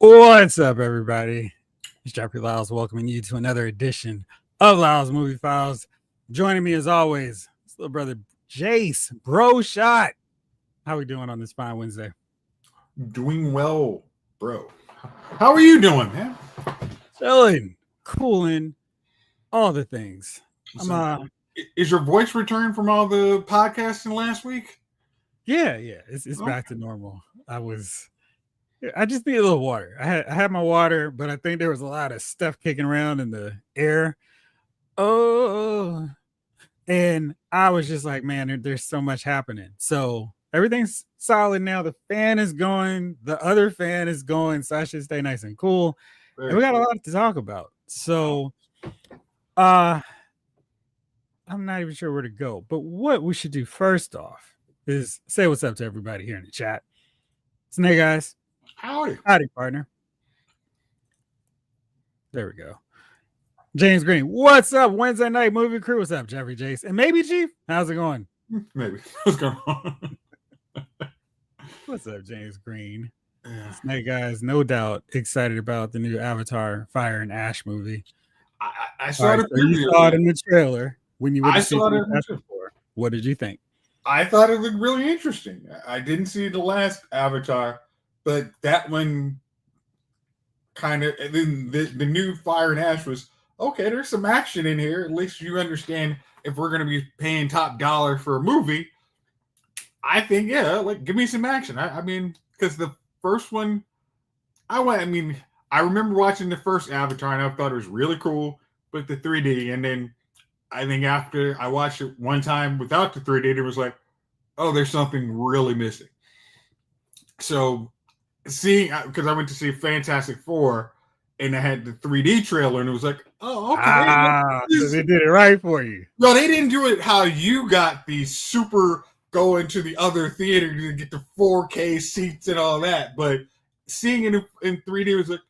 What's up, everybody? It's Jeffrey Lyles welcoming you to another edition of Lyles Movie Files. Joining me, as always, his little brother Jace, Bro Shot. How we doing on this fine Wednesday? Doing well, bro. How are you doing, man? Chilling, cooling, all the things. Is your voice returned from all the podcasting last week? Yeah, it's back to normal. I just need a little water. I had my water, but I think there was a lot of stuff kicking around in the air. Oh, and I was just like, man, there's so much happening. So everything's solid now. The fan is going, the other fan is going, so I should stay nice and cool. And we got a lot to talk about. So I'm not even sure where to go, but what we should do first off is say what's up to everybody here in the chat. Snake Eyes. Howdy, partner. There we go. James Green, what's up? Wednesday night movie crew. What's up, Jeffrey, Jace, and maybe Chief? How's it going? Maybe. What's going on? What's up, James Green? Yeah. Snake Eyes, no doubt excited about the new Avatar Fire and Ash movie. I saw it. You saw it in the trailer when you I saw it before. What did you think? I thought it looked really interesting. I didn't see the last Avatar, but that one kind of, and then the new Fire and Ash was, okay, there's some action in here. At least you understand if we're going to be paying top dollar for a movie. I think, yeah, like, give me some action. I mean, because the first one, I remember watching the first Avatar and I thought it was really cool with the 3D. And then I think after I watched it one time without the 3D, it was like, oh, there's something really missing. So seeing, because I went to see Fantastic Four and I had the 3D trailer and it was like, oh, okay. So they did it right for you. No, they didn't do it how you got the super go into the other theater to get the 4K seats and all that. But seeing it in 3D was like,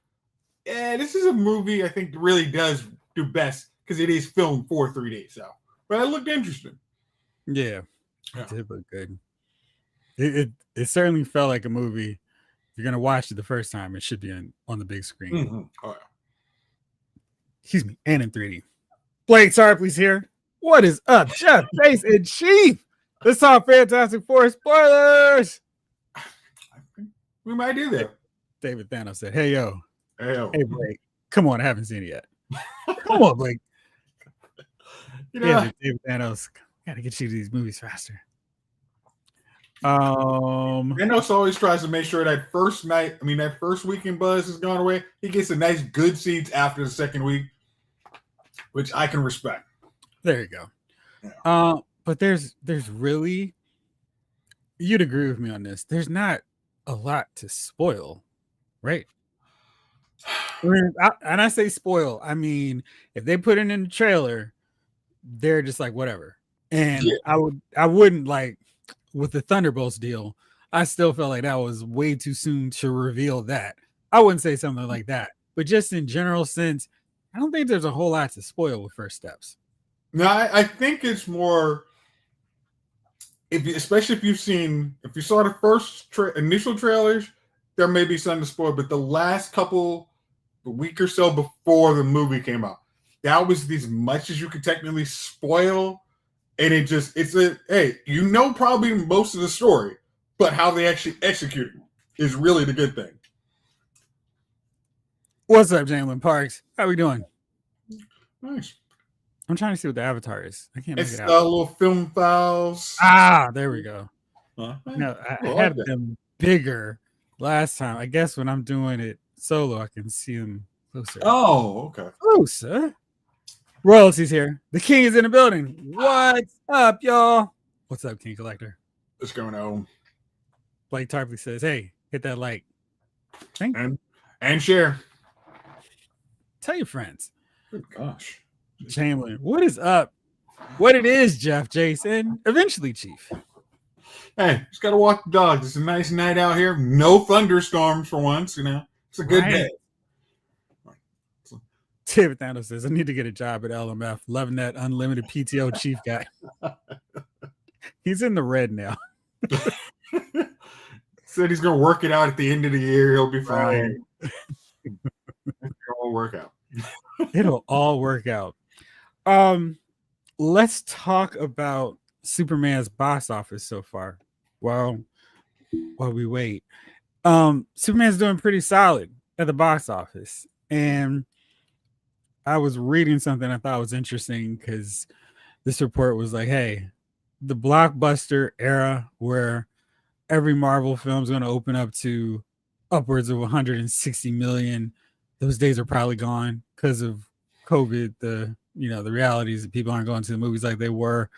yeah, this is a movie I think really does do best because it is filmed for 3D. So, but it looked interesting. Yeah. It did look good. It certainly felt like a movie. If you're gonna watch it the first time, it should be on the big screen. Mm-hmm. Oh, yeah. Excuse me, and in 3D. Blake Tarpley's here. What is up, Jeff, Jace, and Chief? Let's talk Fantastic Four spoilers. We might do that. David Thanos said, "Hey yo, hey Blake, come on, I haven't seen it yet. Come on, Blake. David Thanos, gotta get you to these movies faster." Thanos always tries to make sure that that first weekend buzz has gone away. He gets a nice good seats after the second week, which I can respect. There you go. Yeah. But there's really, you'd agree with me on this. There's not a lot to spoil, right? And I say spoil, I mean, if they put it in the trailer, they're just like, whatever. And yeah. I wouldn't like, with the Thunderbolts deal, I still felt like that was way too soon to reveal that. I wouldn't say something like that, but just in general sense, I don't think there's a whole lot to spoil with First Steps. No, I think it's more, especially if you saw the first initial trailers, there may be something to spoil, but the last the week or so before the movie came out, that was as much as you could technically spoil. And hey, probably most of the story, but how they actually execute it is really the good thing. What's up, Jalen Parks? How we doing? Nice. I'm trying to see what the Avatar is. I can't make it out. It's little film files. There we go. Huh? No, I had them bigger last time. I guess when I'm doing it solo, I can see them closer. Oh, okay. Closer. Royalty's here. The king is in the building. What's up, y'all? What's up, King Collector? What's going on? Blake Tarpley says, hey, hit that like. And share. Tell your friends. Good gosh. Chamberlain, what is up? What it is, Jeff, Jason, eventually Chief. Hey, just got to walk the dogs. It's a nice night out here. No thunderstorms for once, It's a good day. David Thanos says, I need to get a job at LMF. Loving that unlimited PTO Chief guy. He's in the red now. Said he's going to work it out at the end of the year. He'll be fine. work out. It'll all work out. Let's talk about Superman's box office so far. While we wait, Superman's doing pretty solid at the box office, and I was reading something I thought was interesting because this report was like, "Hey, the blockbuster era where every Marvel film is going to open up to upwards of 160 million. Those days are probably gone because of COVID. The realities that people aren't going to the movies like they were.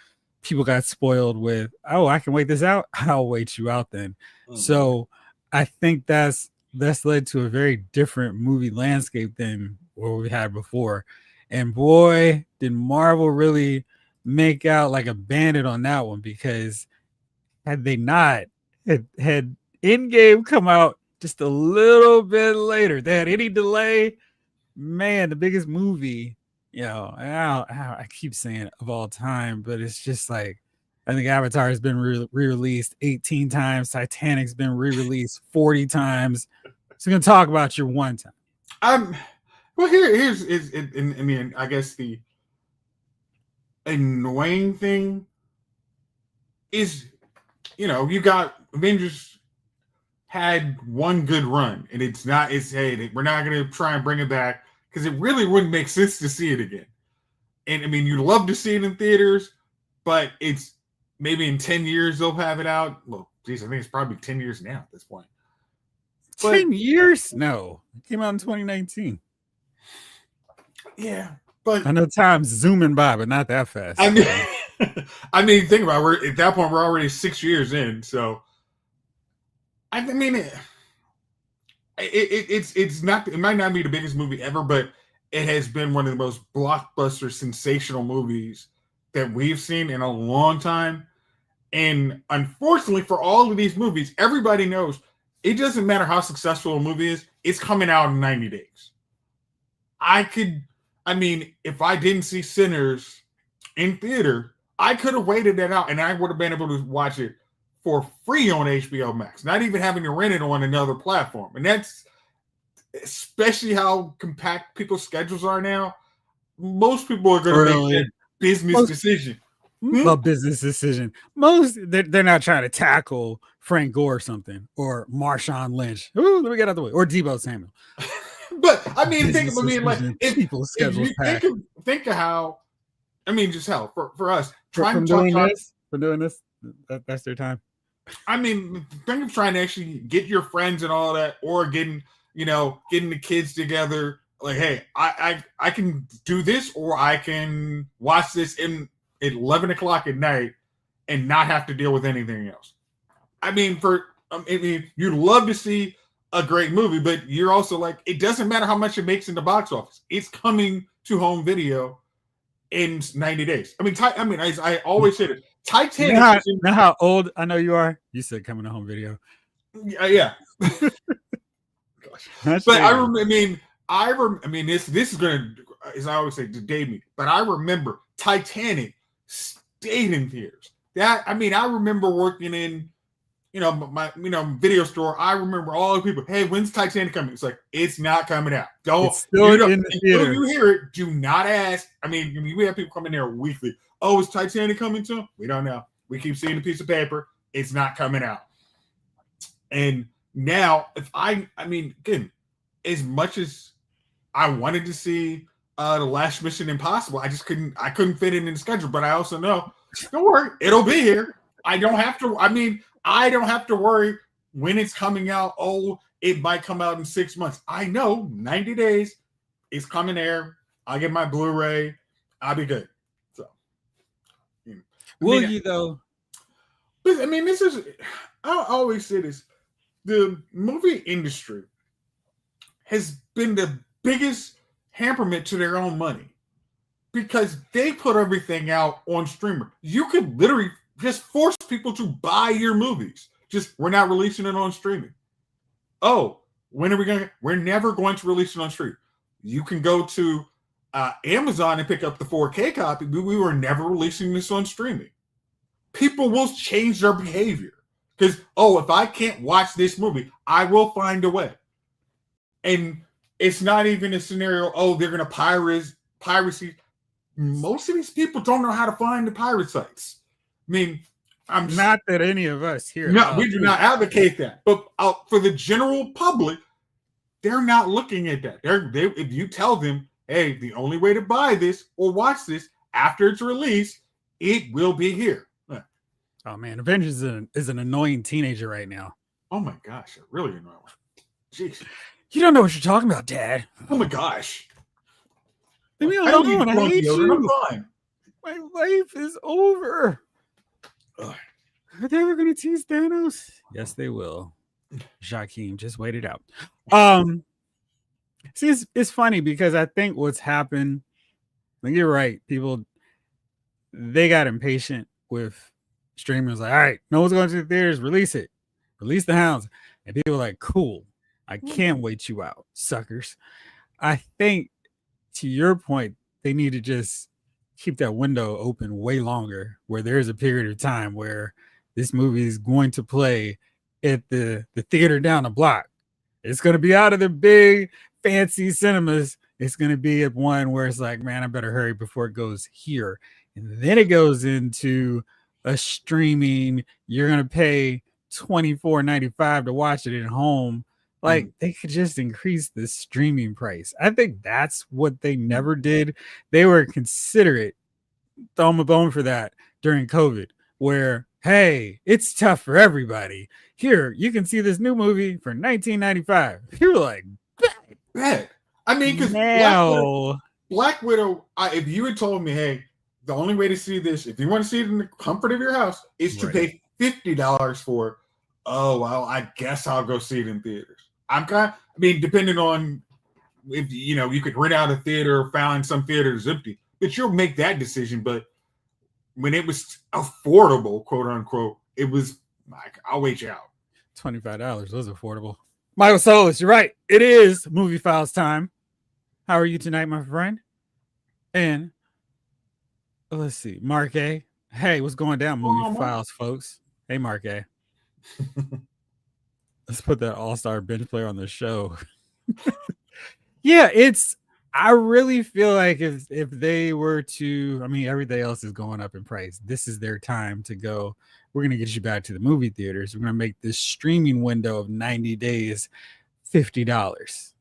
People got spoiled with, oh, I can wait this out. I'll wait you out then. Mm-hmm. So I think that's led to a very different movie landscape than what we had before. And boy, did Marvel really make out like a bandit on that one, because had they not had Endgame come out just a little bit later, they had any delay, man, the biggest movie, I keep saying of all time, but it's just like, I think Avatar has been re-released 18 times. Titanic's been re-released 40 times. So I'm going to talk about your one time. Well, here's in the end, I guess the annoying thing is, you got Avengers had one good run, and hey, we're not going to try and bring it back because it really wouldn't make sense to see it again. And I mean, you'd love to see it in theaters, but it's maybe in 10 years they'll have it out. Well, geez, I think it's probably 10 years now at this point. 10 years? No, it came out in 2019. Yeah, but I know time's zooming by, but not that fast. I mean, think about it. At that point, we're already 6 years in. So, I mean, it's not. It might not be the biggest movie ever, but it has been one of the most blockbuster, sensational movies that we've seen in a long time. And unfortunately, for all of these movies, everybody knows it doesn't matter how successful a movie is; it's coming out in 90 days. If I didn't see Sinners in theater, I could have waited that out, and I would have been able to watch it for free on HBO Max, not even having to rent it on another platform. And that's especially how compact people's schedules are now. Most people are going to make that business decision. A business decision. Most they're not trying to tackle Frank Gore or something, or Marshawn Lynch. Ooh, let me get out of the way. Or Deebo Samuel. But I mean, think of how. I mean, just how for us from doing this, that's their time. I mean, think of trying to actually get your friends and all that, or getting the kids together. Like, hey, I can do this, or I can watch this at 11 o'clock at night and not have to deal with anything else. I mean, you'd love to see a great movie, but you're also like, it doesn't matter how much it makes in the box office. It's coming to home video in 90 days. As I always say it, Titanic. You know how old I know you are? You said coming to home video. Yeah. Gosh. But this is going to, as I always say, to date me, but I remember Titanic stayed in theaters. I remember working in, my video store. I remember all the people, hey, when's Titanic coming? It's like, it's not coming out. Until you hear it, do not ask. I mean, we have people coming there weekly. Oh, is Titanic coming soon? We don't know. We keep seeing a piece of paper. It's not coming out. And now, again, as much as I wanted to see the last Mission Impossible, I couldn't fit it in the schedule. But I also know, don't worry, it'll be here. I don't have to worry when it's coming out. Oh, it might come out in 6 months. I know 90 days it's coming there. I'll get my Blu-ray. I'll be good. So, will you though? This is, I always say this, the movie industry has been the biggest hamperment to their own money because they put everything out on streamer. You could literally just force people to buy your movies. We're not releasing it on streaming. Oh, when are we going to? We're never going to release it on stream. You can go to Amazon and pick up the 4K copy, but we were never releasing this on streaming. People will change their behavior because, if I can't watch this movie, I will find a way. And it's not even a scenario. Oh, they're gonna piracy. Most of these people don't know how to find the pirate sites. I mean, I'm just, not that any of us here. no, we do not advocate that. But for the general public, they're not looking at that. If you tell them, hey, the only way to buy this or watch this after it's released, it will be here. Oh man, Avengers is an annoying teenager right now. Oh my gosh, I really annoying. Jeez. You don't know what you're talking about, Dad. Oh my gosh. Leave me alone. I hate you. I'm fine. My life is over. Ugh. Are they ever going to tease Thanos? Yes, they will. Joaquin, just wait it out. See, it's funny because I think what's happened, like you're right, people, they got impatient with streamers like, all right, no one's going to the theaters, release it. Release the Hounds. And people are like, cool. I can't wait you out, suckers. I think, to your point, they need to just keep that window open way longer, where there's a period of time where this movie is going to play at the theater down the block. It's going to be out of the big fancy cinemas. It's going to be at one where it's like, man, I better hurry before it goes here. And then it goes into a streaming. You're going to pay $24.95 to watch it at home. Like, they could just increase the streaming price. I think that's what they never did. They were considerate, throw them a bone for that during COVID, where, hey, it's tough for everybody. Here, you can see this new movie for $19.95. You were like, bet. I mean, because Black Widow, if you had told me, hey, the only way to see this, if you want to see it in the comfort of your house, is to pay $50 for it. Oh, well, I guess I'll go see it in theaters. Depending on if you could rent out a theater or find some theater that's empty, but you'll make that decision. But when it was affordable, quote unquote, it was like, I'll wait you out. $25 was affordable. Michael Solis, you're right. It is Movie Files time. How are you tonight, my friend? And let's see, Mark A. Hey, what's going down, Movie Files, folks? Hey, Mark A. Let's put that all-star bench player on the show. Yeah, I really feel like if they were to, everything else is going up in price. This is their time to go, we're going to get you back to the movie theaters. We're going to make this streaming window of 90 days $50.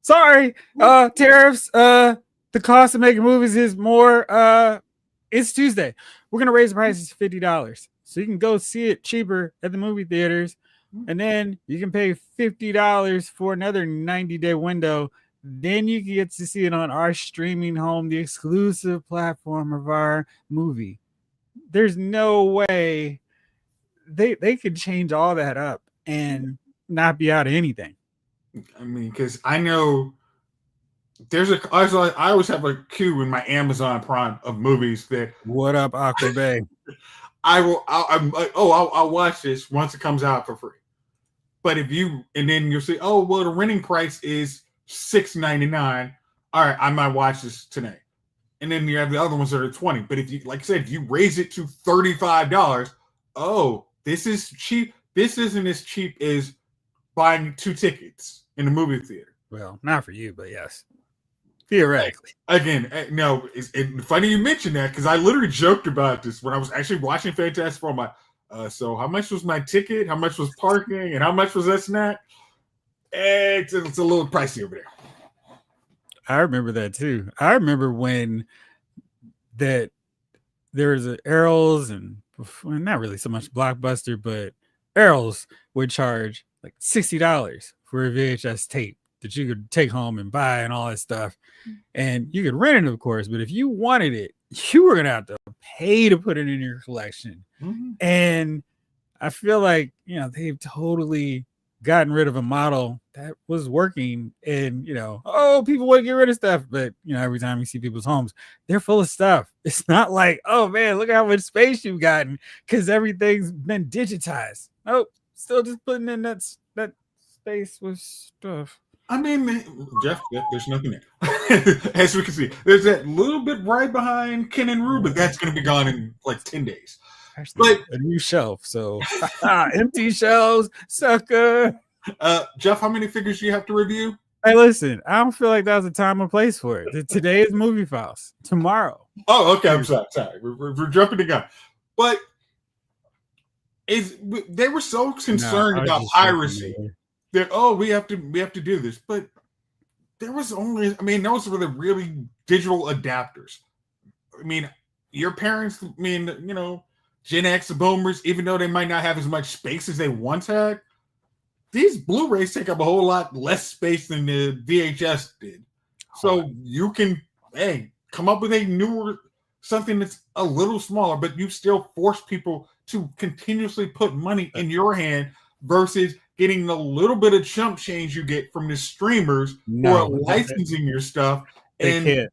Sorry, tariffs, the cost of making movies is more, it's Tuesday. We're going to raise the prices to $50. So you can go see it cheaper at the movie theaters. And then you can pay $50 for another 90-day window. Then you can get to see it on our streaming home, the exclusive platform of our movie. There's no way they could change all that up and not be out of anything. Because I know I always have a queue in my Amazon Prime of movies that. What up, Aqua Bay? I'll watch this once it comes out for free. But then you'll say, oh, well, the renting price is $6.99. All right, I might watch this tonight. And then you have the other ones that are $20. But if you, like I said, if you raise it to $35, oh, this is cheap. This isn't as cheap as buying 2 tickets in the movie theater. Well, not for you, but yes. Theoretically. Again, no, it's funny you mentioned that because I literally joked about this when I was actually watching Fantastic Four. So how much was my ticket? How much was parking? And how much was that snack? It's a little pricey over there. I remember that too. I remember when there was Errol's and not really so much Blockbuster, but Errol's would charge like $60 for a VHS tape that you could take home and buy and all that stuff. And you could rent it, of course, but if you wanted it, you were going to have to pay to put it in your collection. Mm-hmm. And I feel like, they've totally gotten rid of a model that was working and, people want to get rid of stuff. But, every time you see people's homes, they're full of stuff. It's not like, oh man, look how much space you've gotten because everything's been digitized. Nope. Still just putting in that space with stuff. Jeff, there's nothing there. As we can see, there's that little bit right behind Ken and Rue, but that's going to be gone in like 10 days. Actually, a new shelf, so empty shelves, sucker. Jeff, how many figures do you have to review? Hey, listen, I don't feel like that was a time or place for it. Today is movie files. Tomorrow. Oh, okay. I'm sorry. We're jumping the gun, but they were so concerned about piracy that we have to do this, but there was only, I mean, those were the really digital adapters. I mean, your parents, I mean, you know, Gen X boomers, even though they might not have as much space as they once had, these Blu-rays take up a whole lot less space than the VHS did. So you can, come up with a newer, something that's a little smaller, but you still force people to continuously put money in your hand versus getting the little bit of chump change you get from the streamers who are licensing your stuff. They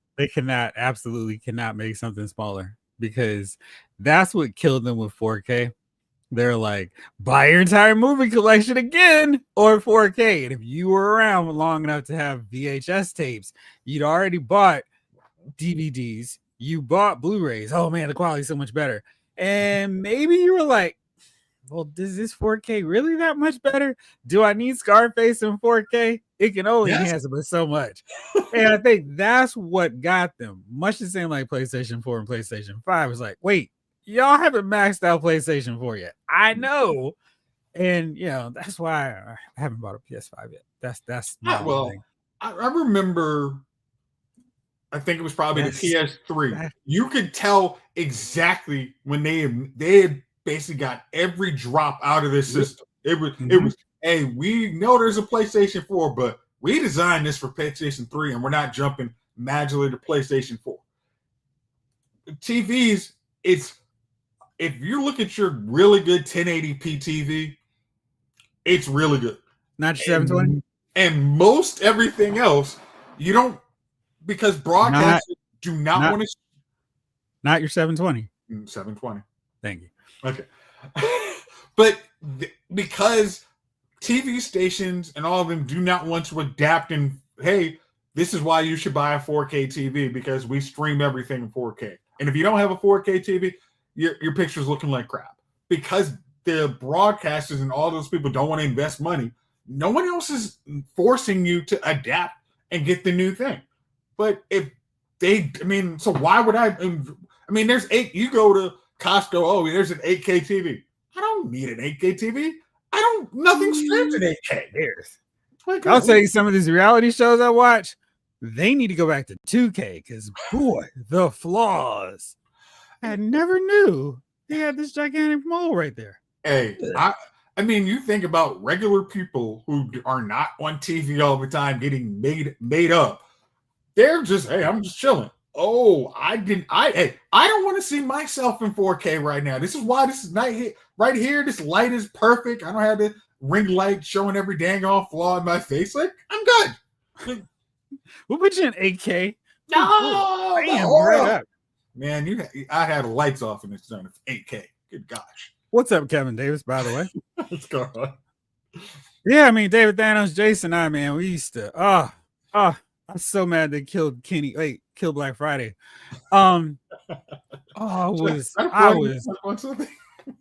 absolutely cannot make something smaller, because that's what killed them with 4K. They're like, buy your entire movie collection again or 4K. And if you were around long enough to have VHS tapes, you'd already bought DVDs, you bought Blu-rays. Oh man, the quality's so much better. And maybe you were like, well, is this 4K really that much better? Do I need Scarface in 4K? It can only enhance it by so much. And I think that's what got them. Much the same like PlayStation 4 and PlayStation 5 was like, wait, y'all haven't maxed out PlayStation 4 yet. I know. And, you know, that's why I haven't bought a PS5 yet. That's not well. Thing. I remember, I think it was probably the PS3. You could tell exactly when they had basically got every drop out of this system. It was, hey, we know there's a PlayStation 4, but we designed this for PlayStation 3, and we're not jumping magically to PlayStation 4. TVs, if you look at your really good 1080p TV, it's really good. Not your 720? And most everything else, you don't, because broadcasters do not want to. Not your 720. 720. Thank you. Okay. But because TV stations and all of them do not want to adapt and, hey, this is why you should buy a 4K TV, because we stream everything in 4K. And if you don't have a 4K TV, your picture's looking like crap. Because the broadcasters and all those people don't want to invest money, no one else is forcing you to adapt and get the new thing. But if they, I mean, so why would I mean, there's you go to Costco, oh, there's an 8K TV. I don't need an 8K TV. Nothing streams in 8K. I'll tell you, some of these reality shows I watch, they need to go back to 2K, because boy, the flaws. I never knew they had this gigantic mole right there. Hey, I mean, you think about regular people who are not on TV all the time getting made up. They're just, hey, I'm just chilling. Oh, I don't want to see myself in 4K right now. This is why this is right here. This light is perfect. I don't have the ring light showing every dang off flaw in my face. Like, I'm good. We'll put you in 8K. No, right up. Man, I had the lights off and it's done. It's 8K. Good gosh. What's up, Kevin Davis, by the way? What's going on? Yeah, I mean, David Thanos, Jace, and I, man, we used to, I'm so mad they killed killed Black Friday.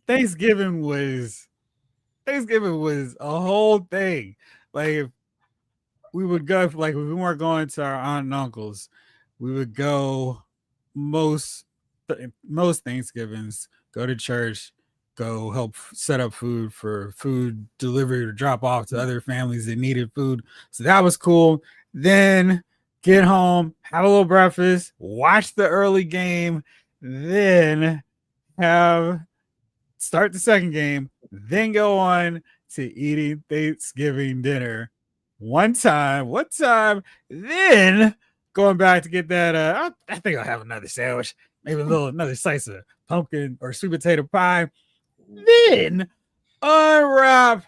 Thanksgiving was a whole thing. Like, if we would go, if we weren't going to our aunt and uncles, we would go most Thanksgivings, go to church, go help set up food for food delivery to drop off to other families that needed food. So that was cool. Then get home, have a little breakfast, watch the early game, then start the second game, then go on to eating Thanksgiving dinner one time, then going back to get that. I think I'll have another sandwich, maybe another slice of pumpkin or sweet potato pie. Then unwrap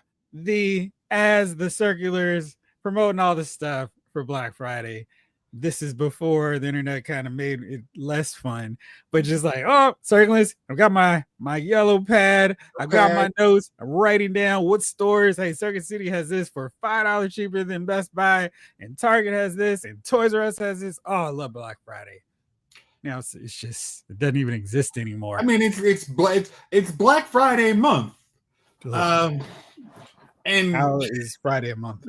as the circulars promoting all the stuff for Black Friday. This is before the internet kind of made it less fun, but just like, oh, circulars, I've got my yellow pad, I've got my notes, I'm writing down what stores. Hey, Circuit City has this for $5 cheaper than Best Buy, and Target has this, and Toys R Us has this. Oh, I love Black Friday. Now it's just, it doesn't even exist anymore. I mean, it's Black Friday month. And how is Friday a month?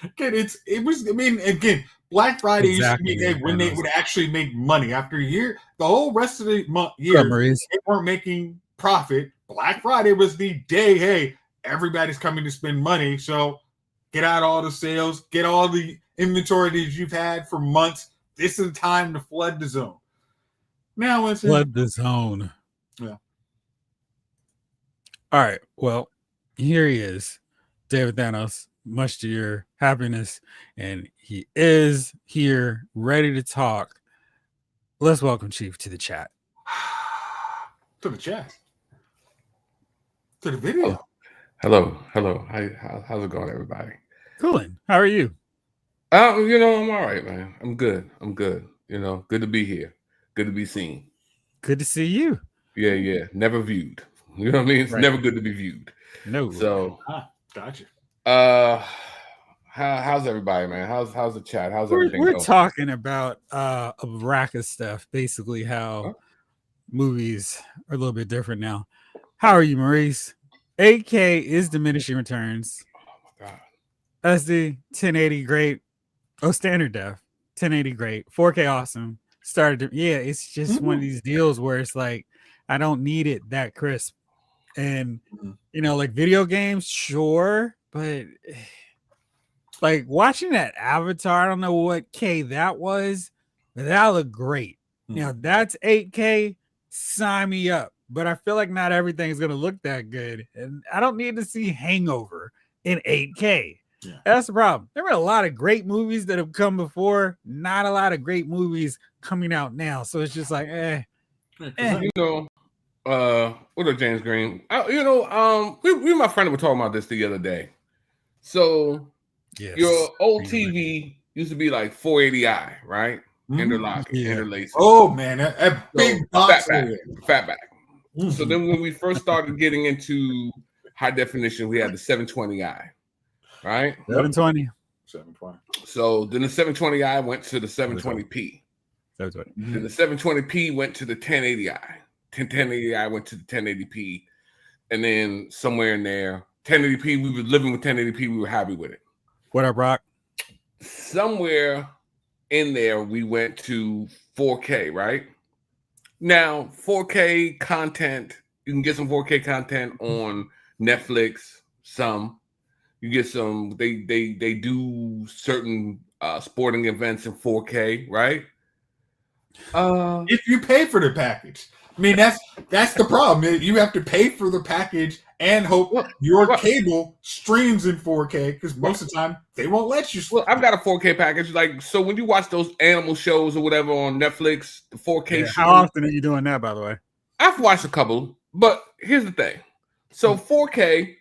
Again, it was. I mean, again, Black Friday Exactly, used to be a day when they Thanos. would actually make money. After a year, the whole rest of the What's up, year, Maurice? they weren't making profit. Black Friday was the day. Hey, everybody's coming to spend money, so get out all the sales, get all the inventory that you've had for months. This is the time to flood the zone. Now it's Flood the zone. Yeah. All right. Well, here he is, David Thanos, much to your happiness. And he is here, ready to talk. Let's welcome Chief to the chat. To the chat. To the video. Hello. How's it going, everybody? Cooling. How are you? I'm all right, man. I'm good. Good to be here. Good to be seen. Good to see you. Yeah. Never viewed. You know what I mean? It's never good to be viewed. No. So, Gotcha. How's everybody, man? How's the chat? How's everything We're going? talking about a rack of stuff, basically how movies are a little bit different now. How are you, Maurice? 8K is diminishing returns. Oh my god. SD 1080 great. Oh, standard def 1080 great. 4K awesome. It's just one of these deals where it's like I don't need it that crisp. And like video games, sure, but like watching that Avatar, I don't know what K that was, but that looked great. Now that's 8K, sign me up. But I feel like not everything is gonna look that good, and I don't need to see Hangover in 8K. Yeah. That's the problem. There were a lot of great movies that have come before, not a lot of great movies coming out now. So it's just like, What up, James Green? We and my friend were talking about this the other day. So your old TV used to be like 480i, right? Interlacing. Oh man, a big box, fatback. So then when we first started getting into high definition, we had the 720i, right? 720. So then the 720i went to the 720p. 720. Then the 720p went to the 1080i. 1080i went to the 1080p. And then somewhere in there, 1080p, we were living with 1080p. We were happy with it. What up, Brock? Somewhere in there, we went to 4K, right? Now, 4K content, you can get some 4K content on Netflix. Some you get some. They do certain sporting events in 4K, right? If you pay for the package, I mean that's the problem. You have to pay for the package and hope your cable streams in 4K because most of the time they won't let you. Well, I've got a 4K package. Like, so when you watch those animal shows or whatever on Netflix, the 4K shows. How often are you doing that, by the way? I've watched a couple, but here's the thing. So 4K,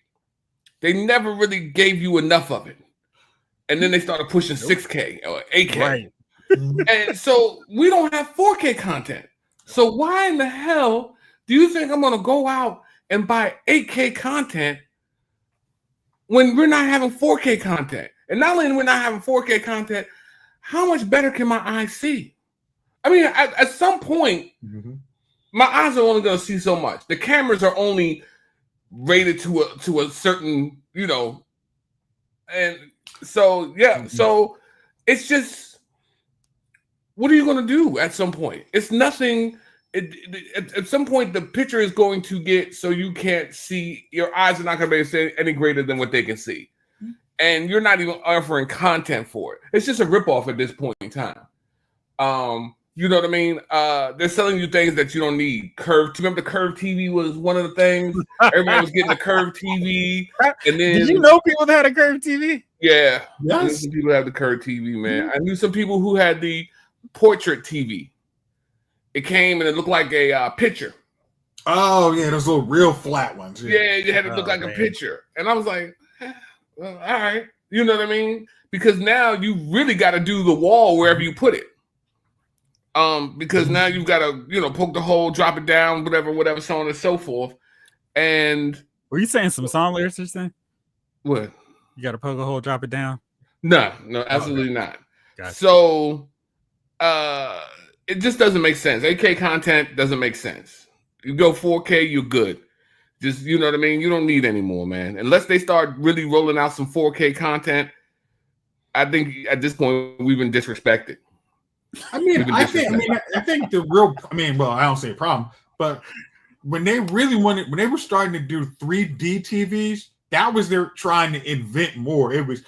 they never really gave you enough of it. And then they started pushing 6K or 8K. Right. And so we don't have 4K content. So why in the hell do you think I'm going to go out and buy 8K content when we're not having 4K content? And not only we're not having 4K content, how much better can my eyes see? I mean, at some point, my eyes are only going to see so much. The cameras are only rated to a certain, and so, so it's just, what are you going to do at some point? It's nothing. At some point, the picture is going to get so you can't see. Your eyes are not going to be able to see any greater than what they can see. And you're not even offering content for it. It's just a ripoff at this point in time. You know what I mean? They're selling you things that you don't need. Remember the curved TV was one of the things? Everybody was getting a curved TV. And then, did you know people that had a curved TV? Yeah. Yes. Some people have the curved TV, man. I knew some people who had the portrait TV. It came and it looked like a picture. Oh, yeah, those little real flat ones. Yeah, it had to look like a picture. And I was like, well, all right. You know what I mean? Because now you really got to do the wall wherever you put it. Because now you've got to, poke the hole, drop it down, whatever, so on and so forth. And were you saying some song lyrics or something? What? You got to poke a hole, drop it down? No, absolutely not. Gotcha. So, it just doesn't make sense. 8K content doesn't make sense. You go 4K, you're good. Just, you know what I mean? You don't need any more, man. Unless they start really rolling out some 4K content, I think at this point we've been disrespected. I think the real. Well, I don't say a problem, but when they were starting to do 3D TVs, that was their trying to invent more. It was,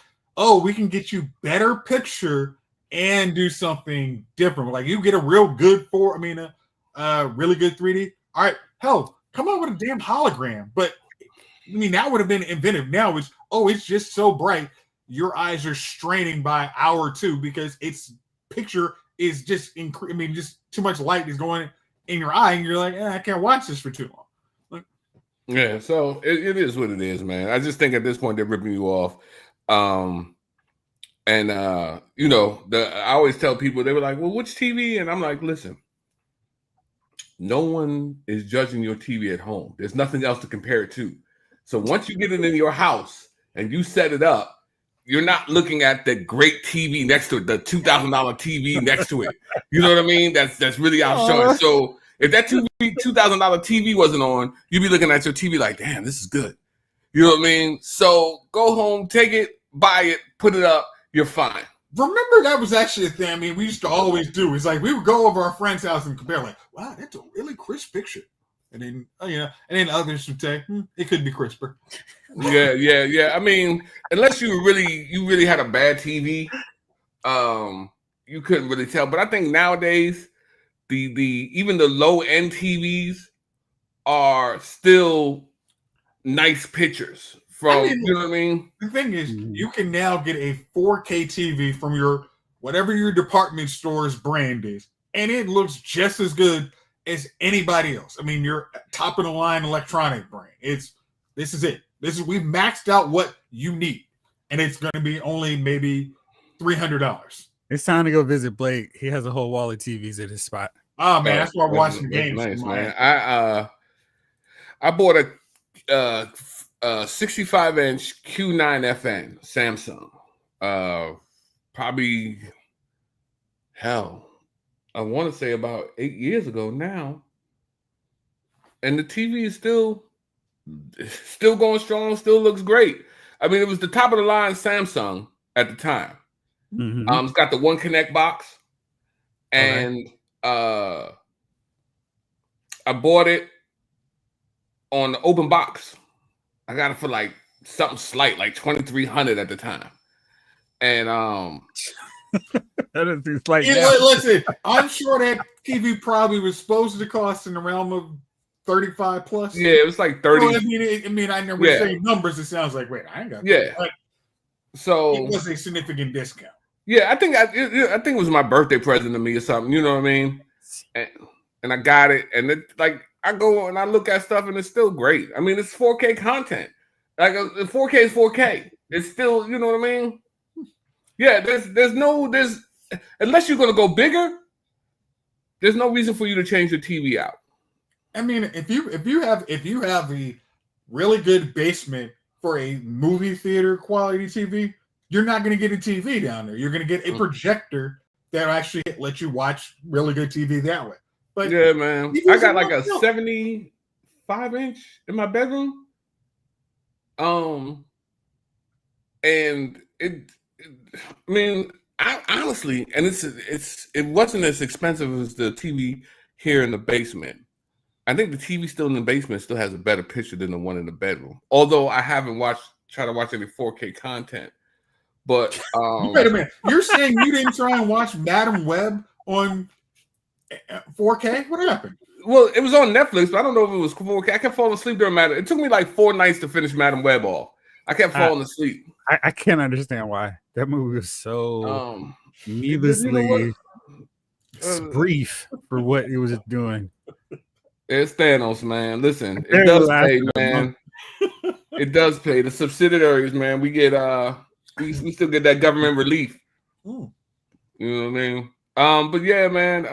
we can get you better picture and do something different. Like you get a real good really good 3D. All right, hell, come on with a damn hologram. But that would have been inventive. Now it's just so bright, your eyes are straining by an hour or two because its picture is just just too much light is going in your eye, and you're like, I can't watch this for too long. Yeah, so it is what it is, man. I just think at this point they're ripping you off. I always tell people, they were like, well, which TV? And I'm like, listen, no one is judging your TV at home. There's nothing else to compare it to. So once you get it in your house and you set it up, you're not looking at the great TV next to it, the $2,000 TV next to it. You know what I mean? That's really outshone. So if that $2,000 TV wasn't on, you'd be looking at your TV like, damn, this is good. You know what I mean? So go home, take it, buy it, put it up. You're fine. Remember, that was actually a thing. We used to always do. It's like we would go over our friend's house and compare, like, wow, that's a really crisp picture. And then, and then others would say, it could be crisper. Yeah. Unless you really had a bad TV, you couldn't really tell. But I think nowadays, even the low end TVs are still nice pictures. You know what I mean? The thing is, you can now get a 4K TV from whatever your department store's brand is, and it looks just as good as anybody else. Your top of the line electronic brand. This is it. We've maxed out what you need, and it's going to be only maybe $300. It's time to go visit Blake. He has a whole wall of TVs at his spot. Oh man, that's why I'm watching games. Nice, man. I bought a 65-inch Q9 FN Samsung. Probably I want to say about 8 years ago now. And the TV is still going strong, still looks great. It was the top of the line Samsung at the time. Mm-hmm. It's got the One Connect box. And I bought it on the open box. I got it for like something slight, like $2,300 at the time. And that is too slight. Listen, I'm sure that TV probably was supposed to cost in the realm of 35 plus. Yeah, it was like 30. Well, I know we're saying numbers. It sounds like, wait, I ain't got that. But so it was a significant discount. Yeah, I think it was my birthday present to me or something. You know what I mean? And I got it, and I go and I look at stuff, and it's still great. It's 4K content. Like 4K is 4K. It's still, you know what I mean? Yeah, there's unless you're gonna go bigger, there's no reason for you to change your TV out. If you have a really good basement for a movie theater quality TV, you're not going to get a TV down there. You're going to get a projector that will actually let you watch really good TV that way. But yeah, man, I got like a 75-inch in my bedroom. And I honestly, and it wasn't as expensive as the TV here in the basement. I think the TV still in the basement still has a better picture than the one in the bedroom. Although I haven't tried to watch any 4K content. But wait a minute, you're saying you didn't try and watch Madam Web on 4K? What happened? Well, it was on Netflix, but I don't know if it was 4K. I kept falling asleep during Madam. It took me like 4 nights to finish Madam Web off. I kept falling asleep. I can't understand why that movie was so needlessly brief for what it was doing. It's Thanos, man. Listen, it does pay, man. It does pay. The subsidiaries, man. We get we still get that government relief. Ooh. You know what I mean? But yeah, man.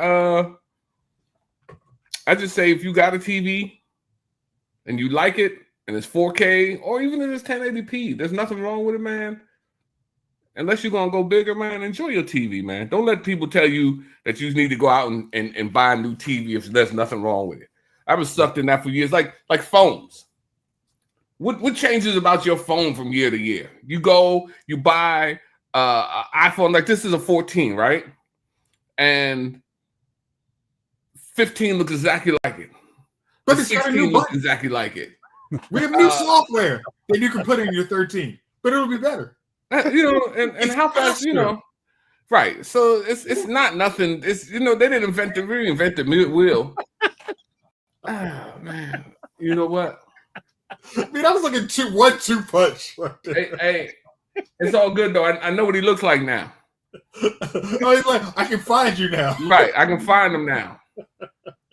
I just say if you got a TV and you like it and it's 4K or even if it's 1080p, there's nothing wrong with it, man. Unless you're gonna go bigger, man, enjoy your TV, man. Don't let people tell you that you need to go out and buy a new TV if there's nothing wrong with it. I was sucked in that for years, like phones. What changes about your phone from year to year? You go, you buy iPhone, like this is a 14, right? And 15 looks exactly like it. But the it's got a 16 new looks button. exactly like it. We have new software that you can put in your 13, but it'll be better. And how fast, right? So it's not nothing. It's they didn't reinvent the wheel. Oh man, you know what? I mean, I was looking 1-2 punch. Hey, it's all good though. I know what he looks like now. Oh, he's like, I can find you now. Right, I can find him now.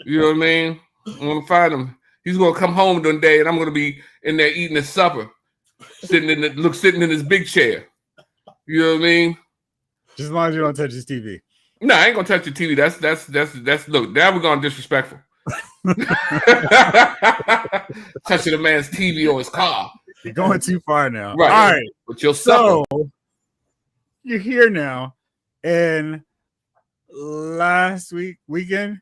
You know what I mean? I'm gonna find him. He's gonna come home one day, and I'm gonna be in there eating his supper, sitting in his big chair. You know what I mean? Just as long as you don't touch his TV. No, I ain't gonna touch the TV. That's look. Now we're going disrespectful. Touching a man's TV or his car. You're going too far now. Right. All right. But you're so you're here now, and last weekend,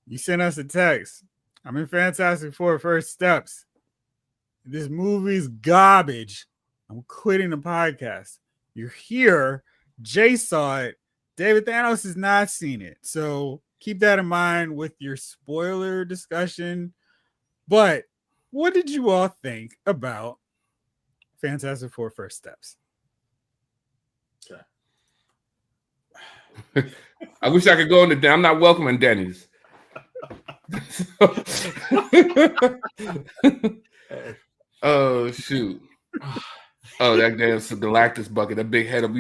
you sent us a text. I'm in Fantastic Four First Steps. This movie's garbage. I'm quitting the podcast. You're here. Jay saw it. David Thanos has not seen it. So keep that in mind with your spoiler discussion. But what did you all think about Fantastic Four First Steps? Okay. I wish I could go into I'm not welcoming Denny's. Oh shoot. Oh, that damn Galactus bucket, that big head of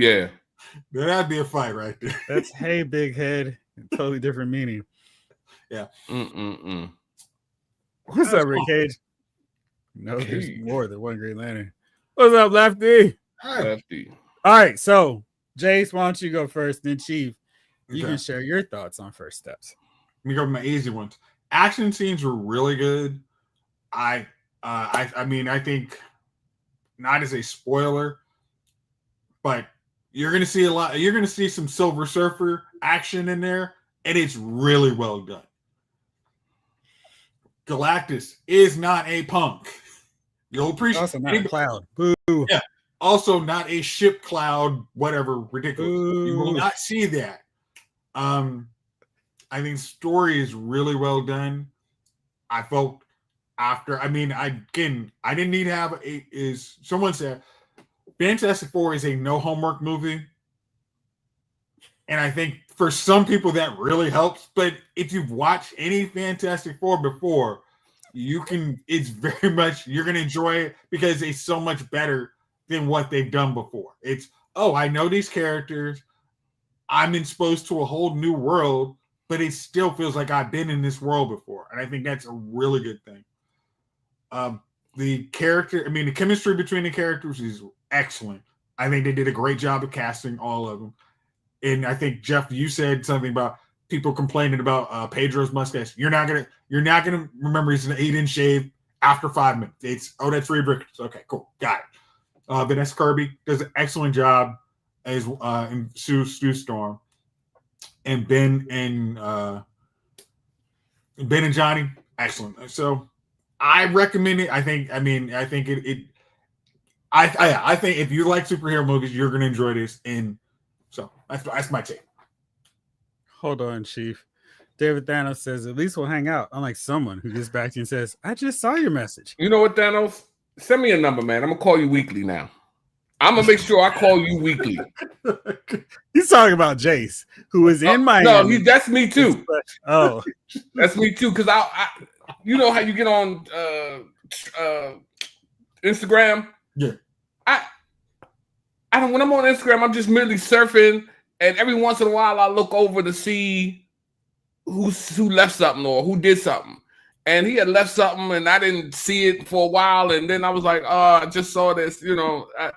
That'd be a fight right there. That's hey, big head. Totally different meaning. Yeah. What's up, Rick Cage? No, there's more than one Green Lantern. What's up, Lefty? Lefty. All right, so Jace, why don't you go first? Then Chief, you can share your thoughts on First Steps. Let me go with my easy ones. Action scenes were really good. I mean, I think not as a spoiler, but you're gonna see a lot. You're gonna see some Silver Surfer action in there, and it's really well done. Galactus is not a punk. You'll appreciate. Also not a cloud. Boo. Yeah. Also not a ship cloud. Whatever. Ridiculous. Boo. You will not see that. I think story is really well done. I felt after. I mean, I didn't need to have someone said Fantastic Four is a no homework movie. And I think for some people that really helps. But if you've watched any Fantastic Four before, it's very much, you're going to enjoy it because it's so much better than what they've done before. It's, I know these characters. I'm exposed to a whole new world, but it still feels like I've been in this world before. And I think that's a really good thing. The chemistry between the characters is excellent. I think they did a great job of casting all of them. And I think, Jeff, you said something about people complaining about Pedro's mustache. You're not gonna remember he's an 8-inch shave after 5 minutes. That's Reed Richards. Okay, cool, got it. Vanessa Kirby does an excellent job as in Sue Storm, and Ben and Johnny, excellent. So I recommend it. I think if you like superhero movies, you're gonna enjoy this. And so that's my take. Hold on, Chief. David Thanos says, at least we'll hang out, unlike someone who gets back to you and says, I just saw your message. You know what, Thanos? Send me a number, man. I'm going to call you weekly now. I'm going to make sure I call you weekly. He's talking about Jace, who is in Miami. No, that's me too. Oh. That's me too, because I you know how you get on Instagram? Yeah. When I'm on Instagram, I'm just merely surfing, and every once in a while I look over to see who left something or who did something. And he had left something and I didn't see it for a while, and then I was like, I just saw this, I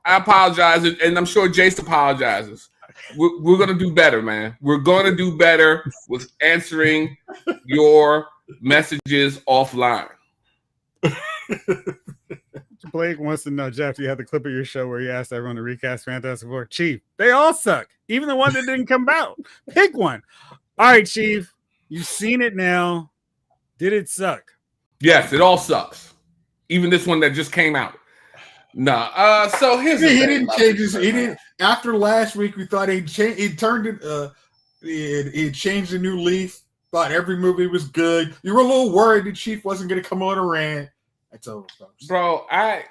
apologize, and I'm sure Jace apologizes. We're gonna do better, man. We're gonna do better with answering your messages offline. Blake wants to know, Jeff, do you have the clip of your show where you asked everyone to recast Fantastic Four? Chief, they all suck. Even the one that didn't come out. Pick one. All right, Chief, you've seen it now. Did it suck? Yes, it all sucks. Even this one that just came out. Nah. So here's the He thing didn't about change this, his. He man. didn't. After last week, we thought he changed. He turned it. He changed a new leaf. Thought every movie was good. You were a little worried the Chief wasn't going to come on a rant. That's over, folks. Bro, I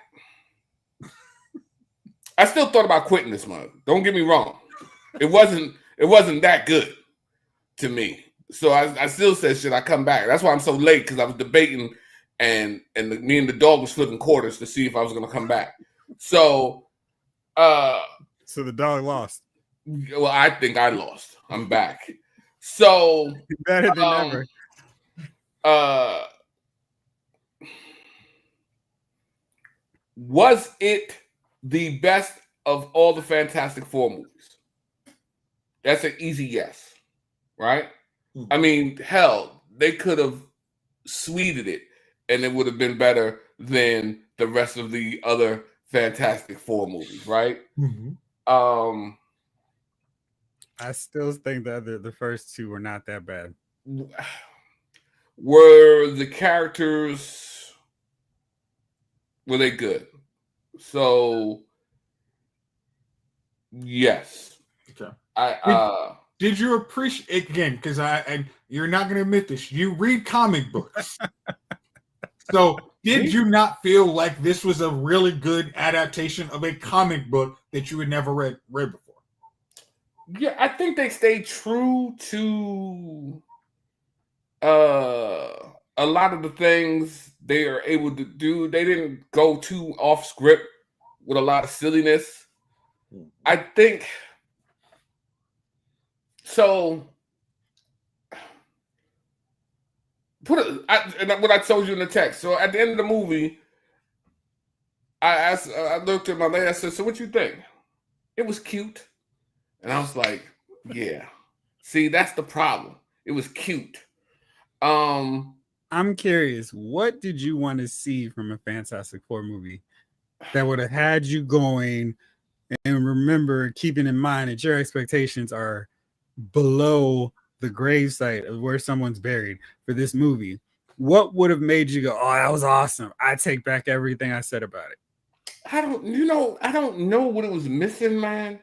still thought about quitting this month. Don't get me wrong. It wasn't that good to me. So I still said, should I come back? That's why I'm so late, because I was debating, and me and the dog was flipping quarters to see if I was going to come back. So the dog lost. Well, I think I lost. I'm back. So better than ever. Was it the best of all the Fantastic Four movies? That's an easy yes, right? I mean, hell, they could have sweetened it, and it would have been better than the rest of the other Fantastic Four movies, right? I still think that the first two were not that bad. Were the characters, were they good? So yes. Okay. Did you appreciate, again, because you're not going to admit this, you read comic books. So did you not feel like this was a really good adaptation of a comic book that you had never read before? Yeah, I think they stayed true to a lot of the things they are able to do. They didn't go too off script with a lot of silliness. I think so. What I told you in the text. So at the end of the movie, I looked at my lady. I said, "So what you think?" It was cute, and I was like, "Yeah." See, that's the problem. It was cute. I'm curious, what did you want to see from a Fantastic Four movie that would have had you going, and remember, keeping in mind that your expectations are below the gravesite of where someone's buried for this movie? What would have made you go, "Oh, that was awesome. I take back everything I said about it"? I don't know what it was missing, man.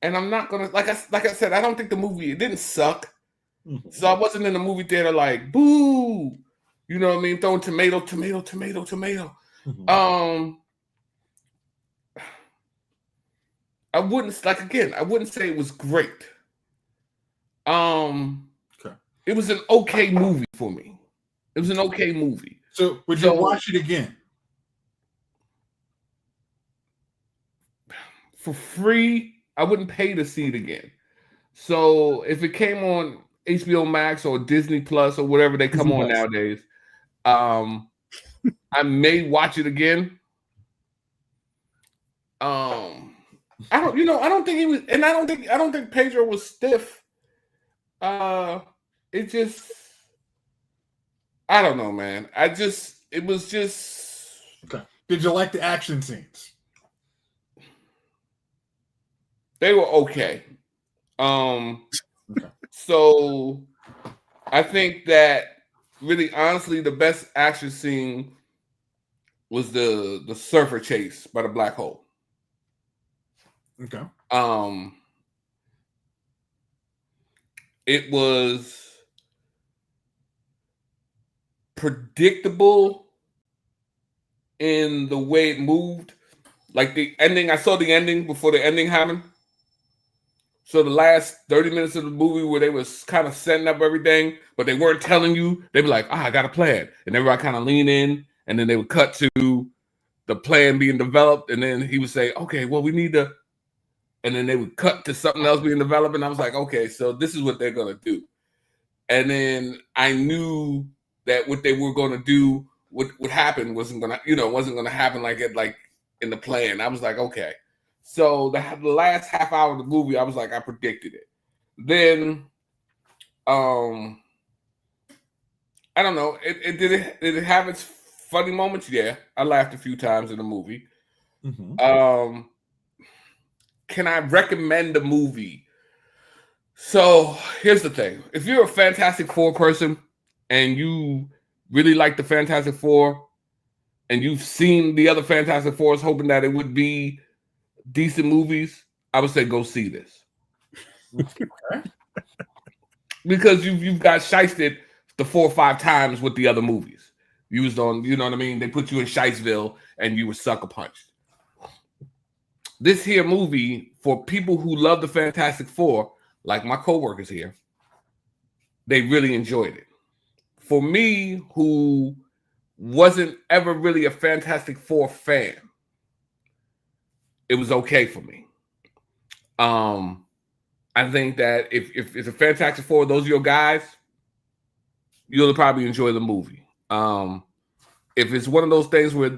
And I'm not gonna, like I said, I don't think the movie, it didn't suck. So I wasn't in the movie theater like, boo, you know what I mean? Throwing tomato. I wouldn't say it was great. Okay. It was an okay movie for me. It was an okay movie. So would you watch it again? For free, I wouldn't pay to see it again. So if it came on HBO Max or Disney Plus or whatever they come on nowadays, I may watch it again. I don't think he was, and I don't think Pedro was stiff. It just, I don't know, man. It was just. Okay. Did you like the action scenes? They were okay. So I think that really, honestly, the best action scene was the surfer chase by the black hole. Okay. It was predictable in the way it moved. Like the ending, I saw the ending before the ending happened. So the last 30 minutes of the movie where they was kind of setting up everything, but they weren't telling you, they'd be like, I got a plan. And everybody kind of lean in, and then they would cut to the plan being developed, and then he would say, okay, well, we need to, and then they would cut to something else being developed, and I was like, okay, so this is what they're going to do. And then I knew that what they were going to do, what happened wasn't going to happen like in the plan. I was like, okay. So the last half hour of the movie, I was like, I predicted it. Then, I don't know. Did it have its funny moments? Yeah, I laughed a few times in the movie. Mm-hmm. Can I recommend the movie? So here's the thing: if you're a Fantastic Four person and you really like the Fantastic Four, and you've seen the other Fantastic Fours, hoping that it would be decent movies, I would say go see this. Okay. Because you've got shysted the 4 or 5 times with the other movies. You was on, you know what I mean? They put you in Shiceville and you were sucker punched. This here movie, for people who love the Fantastic Four, like my coworkers here, they really enjoyed it. For me, who wasn't ever really a Fantastic Four fan, it was okay for me. I think that if it's a Fantastic Four, those are your guys, you'll probably enjoy the movie. If it's one of those things where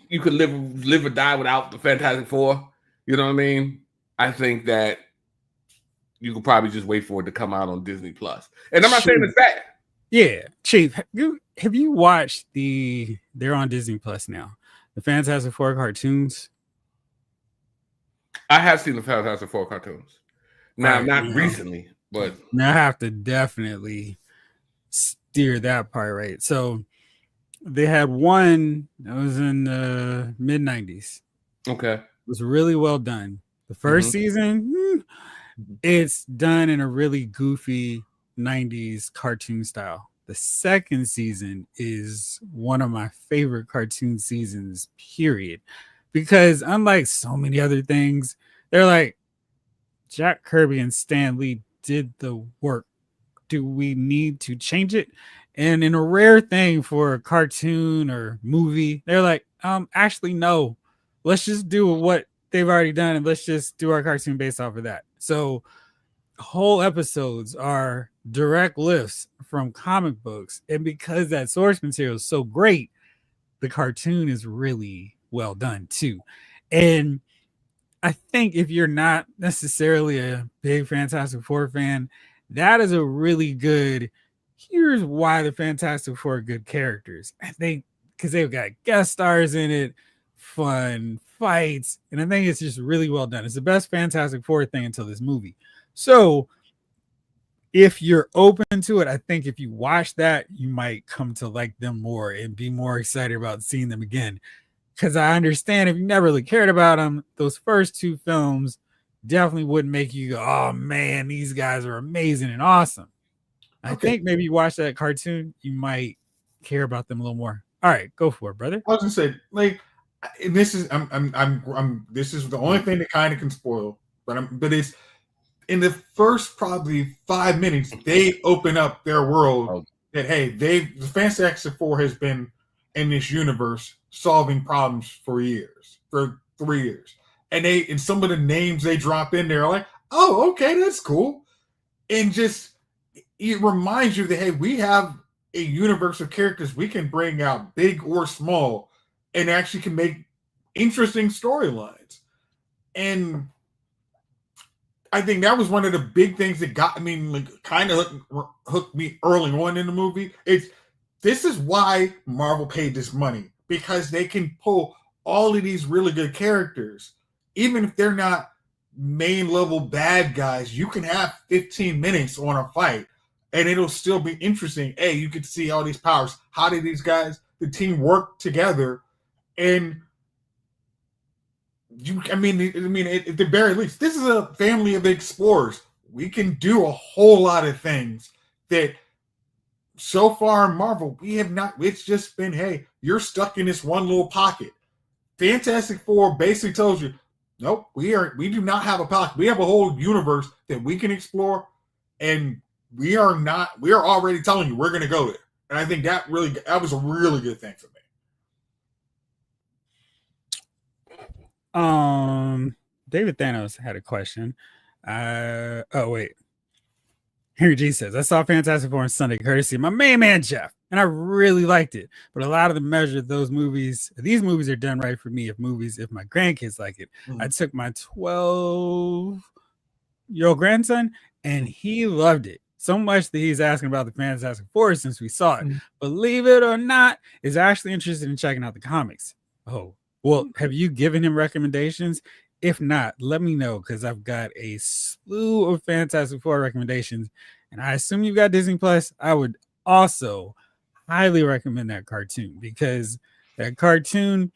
you could live or die without the Fantastic Four, you know what I mean? I think that you could probably just wait for it to come out on Disney Plus. And I'm not saying it's bad. Yeah, Chief, have you watched they're on Disney Plus now, the Fantastic Four cartoons? I have seen the Fantastic Four cartoons. Now, not recently, but now I have to definitely steer that part right. So they had one that was in the mid 90s. Okay. It was really well done. The first season, it's done in a really goofy 90s cartoon style. The second season is one of my favorite cartoon seasons, period. Because unlike so many other things, they're like, Jack Kirby and Stan Lee did the work. Do we need to change it? And in a rare thing for a cartoon or movie, they're like, actually, no. Let's just do what they've already done and let's just do our cartoon based off of that. So whole episodes are direct lifts from comic books. And because that source material is so great, the cartoon is really well done too. And I think if you're not necessarily a big Fantastic Four fan, that is a really good, here's why the Fantastic Four are good characters. I think because they've got guest stars in it, fun fights, and I think it's just really well done. It's the best Fantastic Four thing until this movie. So if you're open to it, I think if you watch that, you might come to like them more and be more excited about seeing them again. Because I understand if you never really cared about them, those first 2 films definitely wouldn't make you go, oh man, these guys are amazing and awesome. I think maybe you watch that cartoon, you might care about them a little more. All right, go for it, brother. I was gonna say, like, and this is this is the only thing that kind of can spoil, but it's in the first probably 5 minutes they open up their world that hey, the Fantastic Four has been in this universe solving problems for 3 years, and some of the names they drop in there are like, oh, okay, that's cool, and just it reminds you that hey, we have a universe of characters we can bring out, big or small, and actually can make interesting storylines. And I think that was one of the big things that got me, like, kind of hooked me early on in the movie. This is why Marvel paid this money, because they can pull all of these really good characters, even if they're not main level bad guys. You can have 15 minutes on a fight and it'll still be interesting. Hey, you can see all these powers. How did these guys, the team, work together? And at the very least, this is a family of explorers. We can do a whole lot of things that so far in Marvel, we have not. It's just been, hey, you're stuck in this one little pocket. Fantastic Four basically tells you, nope, we do not have a pocket. We have a whole universe that we can explore, and we are already telling you we're going to go there. And I think that was a really good thing for me. David Thanos had a question. Oh wait. Henry G says, I saw Fantastic Four on Sunday, courtesy of my main man, Jeff, and I really liked it. But a lot of the measure of these movies are done right for me if my grandkids like it. I took my 12-year-old grandson, and he loved it so much that he's asking about the Fantastic Four since we saw it. Believe it or not, is actually interested in checking out the comics. Oh, well, have you given him recommendations? If not, let me know, because I've got a slew of Fantastic Four recommendations, and I assume you've got Disney Plus. I would also highly recommend that cartoon, because That cartoon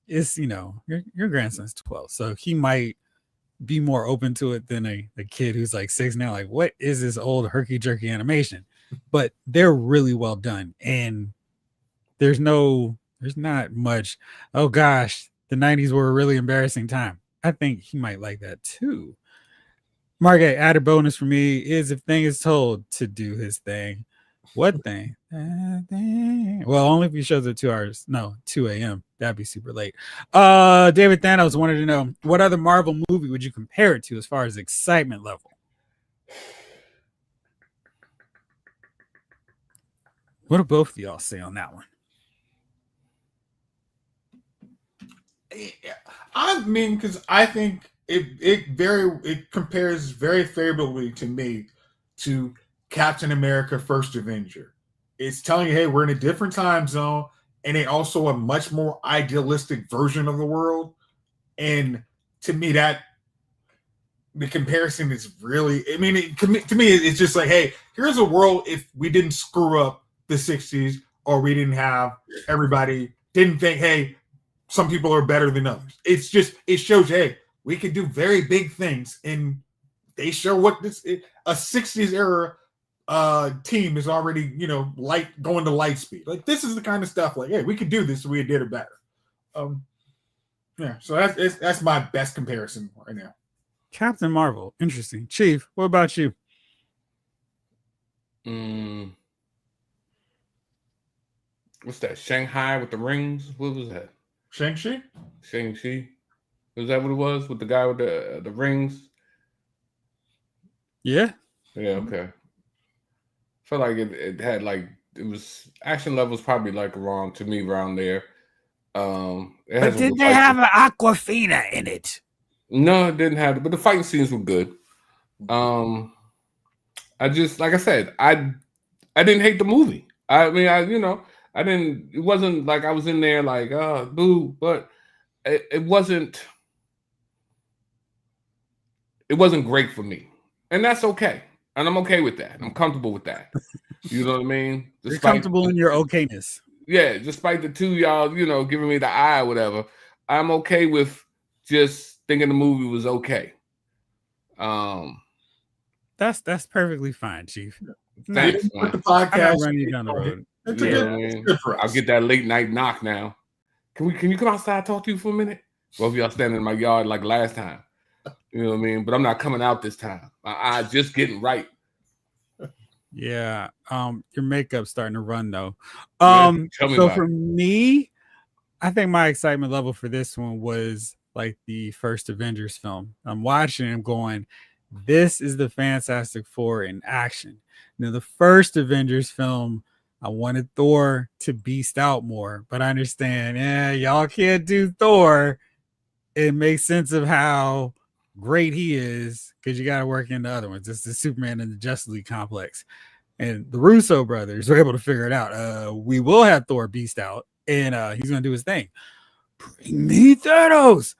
is, your grandson's 12, so he might be more open to it than a kid who's like 6 now. Like, what is this old herky jerky animation? But they're really well done, and there's not much. Oh gosh, the 90s were a really embarrassing time. I think he might like that too. Margate, added bonus for me is if Thing is told to do his thing. What thing? Well, only if he shows it 2 hours. No, 2 a.m. That'd be super late. David Thanos wanted to know what other Marvel movie would you compare it to as far as excitement level? What do both of y'all say on that one? I mean, because I think it compares very favorably to me to Captain America: First Avenger. It's telling you, hey, we're in a different time zone, and it also a much more idealistic version of the world. And to me, that the comparison is really, I mean, to me, it's just like, hey, here's a world if we didn't screw up the 60s, or we didn't have everybody didn't think, hey, some people are better than others. It's just, it shows, hey, we can do very big things, and they show what a 60s era team is already, light going to light speed. Like, this is the kind of stuff like, hey, we could do this, so we did it better. Yeah, so that's my best comparison right now. Captain Marvel, interesting. Chief, what about you? What's that? Shanghai with the rings? What was that? Shang-Chi? Shang-Chi? Was that what it was with the guy with the rings? Yeah. Yeah, okay. I felt like it had like, it was action levels probably like around to me around there. But did they have an Aquafina in it? No, it didn't have it, but the fighting scenes were good. I just, like I said, I didn't hate the movie. I mean, I didn't. It wasn't like I was in there like, oh, boo, but it wasn't. It wasn't great for me, and that's okay, and I'm okay with that. I'm comfortable with that. You know what I mean? You're comfortable in your okayness. Yeah, despite the two y'all, giving me the eye or whatever, I'm okay with just thinking the movie was okay. That's perfectly fine, Chief. Thanks. Put the podcast run you down the road. It's good for us. I'll get that late night knock now. Can you come outside and talk to you for a minute? Both of y'all standing in my yard like last time. You know what I mean? But I'm not coming out this time. My eye's just getting right. Yeah. Your makeup's starting to run though. So for me, I think my excitement level for this one was like the first Avengers film. I'm watching and I'm going, this is the Fantastic Four in action. Now, the first Avengers film, I wanted Thor to beast out more, but I understand, y'all can't do Thor. It makes sense of how great he is because you got to work in the other ones. It's the Superman and the Justice League complex. And the Russo brothers were able to figure it out. We will have Thor beast out, and he's going to do his thing. Bring me Thanos.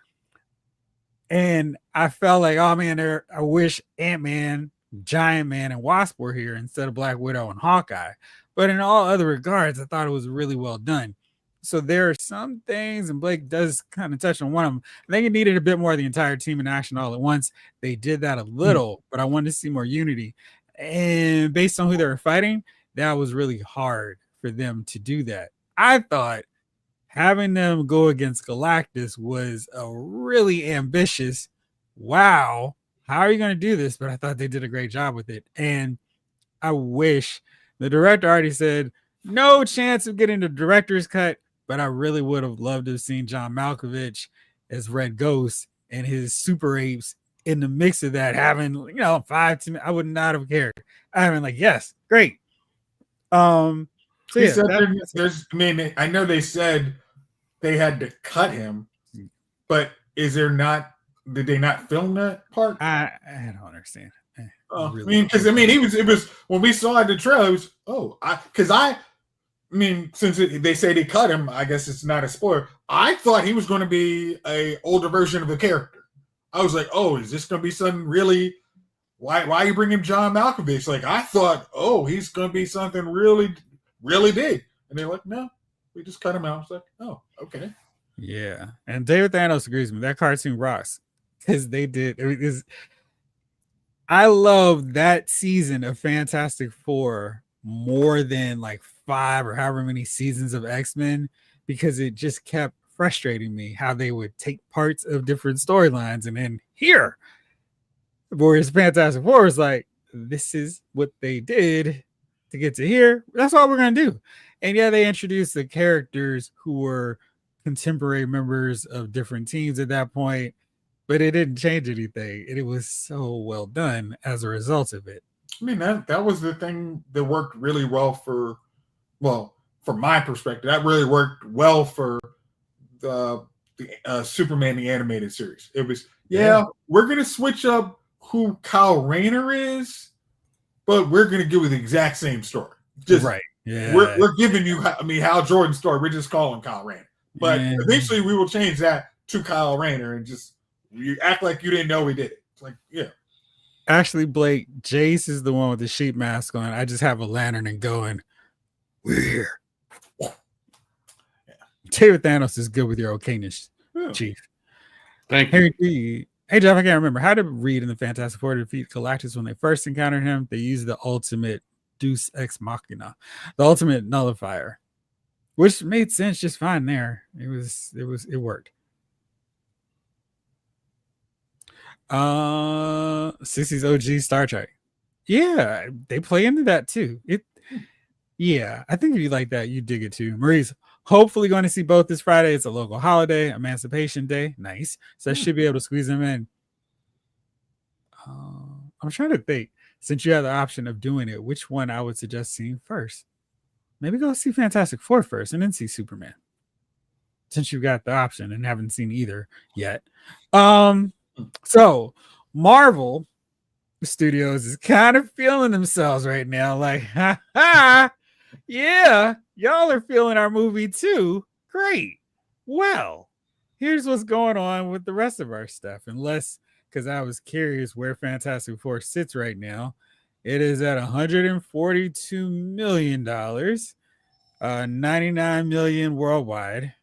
And I felt like, oh man, I wish Ant-Man, Giant Man, and Wasp were here instead of Black Widow and Hawkeye. But in all other regards, I thought it was really well done. So there are some things, and Blake does kind of touch on one of them. I think it needed a bit more of the entire team in action all at once. They did that a little, but I wanted to see more unity. And based on who they were fighting, that was really hard for them to do that. I thought having them go against Galactus was a really ambitious, wow, how are you going to do this? But I thought they did a great job with it. And I wish the director already said, no chance of getting the director's cut, but I really would have loved to have seen John Malkovich as Red Ghost and his super apes in the mix of that, having, 5 to me. I would not have cared. I mean, like, yes, great. So I know they said they had to cut him, but is there not? Did they not film that part? I don't understand. It was when we saw the trailer. It was since they say they cut him, I guess it's not a spoiler. I thought he was going to be a older version of the character. I was like, oh, is this going to be something really? Why are you bringing John Malkovich? Like, I thought, oh, he's going to be something really, really big. And they're like, no, We just cut him out. It's like, oh, okay. Yeah, and David Thanos agrees with me. That cartoon rocks because they did. I love that season of Fantastic Four more than like 5 or however many seasons of X-Men because it just kept frustrating me how they would take parts of different storylines and then here, whereas Fantastic Four is like, this is what they did to get to here. That's all we're gonna do. And yeah, they introduced the characters who were contemporary members of different teams at that point, but it didn't change anything. And it was so well done as a result of it. I mean, that was the thing that worked really well from my perspective, that really worked well for the Superman the animated series. It was, we're going to switch up who Kyle Rayner is, but we're going to give you the exact same story. Just right. Yeah. We're giving you, Hal Jordan's story. We're just calling Kyle Rayner. But eventually we will change that to Kyle Rayner and just you act like you didn't know we did it. It's like, yeah. Actually, Blake, Jace is the one with the sheep mask on. I just have a lantern and going, we're here. Yeah. David Thanos is good with your okayness, Chief. Thank you. Hey, Jeff, I can't remember. How did Reed and the Fantastic Four defeat Galactus when they first encountered him? They used the ultimate Deus Ex Machina, the ultimate nullifier, which made sense just fine there. It worked. Sissy's OG Star Trek. Yeah, they play into that too. I think if you like that, you dig it too. Marie's hopefully going to see both this Friday. It's a local holiday, Emancipation Day. Nice. So I should be able to squeeze them in. I'm trying to think. Since you have the option of doing it, which one I would suggest seeing first? Maybe go see Fantastic Four first and then see Superman. Since you've got the option and haven't seen either yet. So Marvel Studios is kind of feeling themselves right now. Like, yeah, y'all are feeling our movie too. Great. Well, here's what's going on with the rest of our stuff. Unless, because I was curious where Fantastic Four sits right now. It is at $142 million, 99 million worldwide,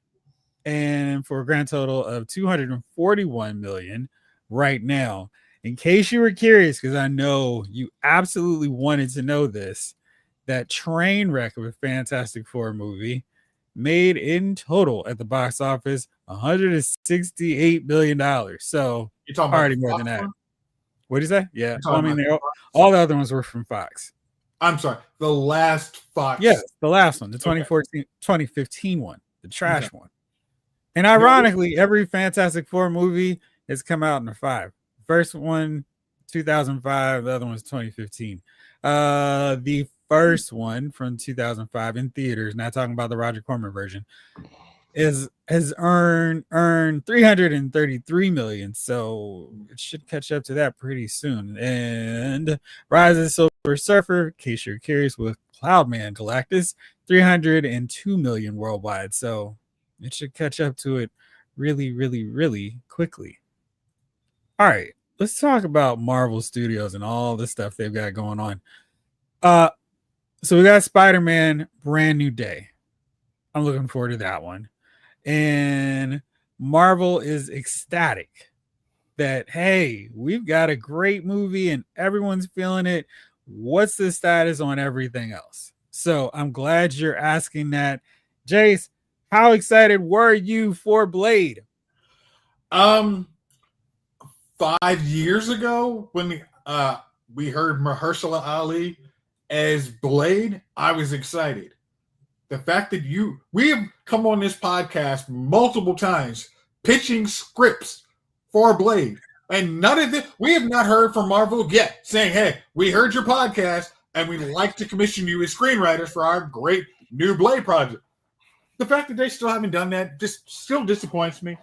and for a grand total of 241 million right now. In case you were curious, because I know you absolutely wanted to know this, that train wreck of a Fantastic Four movie made in total at the box office $168 million. So you're talking already about more than that. What did you say? Yeah. Well, I mean, all the other ones were from Fox. I'm sorry. The last Fox. Yes, the last one, the 2015 one, the trash one. And ironically, every Fantastic Four movie has come out in the 5. First one, 2005. The other one's 2015. The first one from 2005 in theaters, not talking about the Roger Corman version, has earned 333 million. So it should catch up to that pretty soon. And Rise of the Silver Surfer, in case you're curious, with Cloudman Galactus, 302 million worldwide. So it should catch up to it really, really, really quickly. All right, let's talk about Marvel Studios and all the stuff they've got going on. So we got Spider-Man Brand New Day. I'm looking forward to that one. And Marvel is ecstatic that, hey, we've got a great movie and everyone's feeling it. What's the status on everything else? So I'm glad you're asking that. Jace, how excited were you for Blade? 5 years ago when we heard Mahershala Ali as Blade, I was excited. The fact that we have come on this podcast multiple times pitching scripts for Blade, and none of this, we have not heard from Marvel yet saying, hey, we heard your podcast and we'd like to commission you as screenwriters for our great new Blade project. The fact that they still haven't done that just still disappoints me.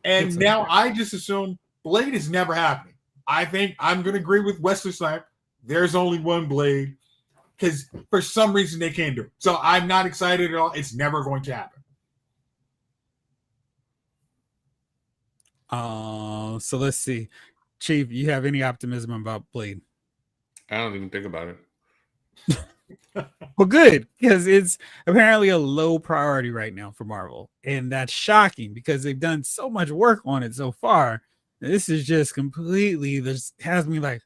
And now I just assume Blade is never happening. I think I'm going to agree with Wesley Snipes. There's only one Blade because for some reason they can't do it. So I'm not excited at all. It's never going to happen. So let's see. Chief, you have any optimism about Blade? I don't even think about it. Well, good, because it's apparently a low priority right now for Marvel. And that's shocking because they've done so much work on it so far. This is just completely, this has me like,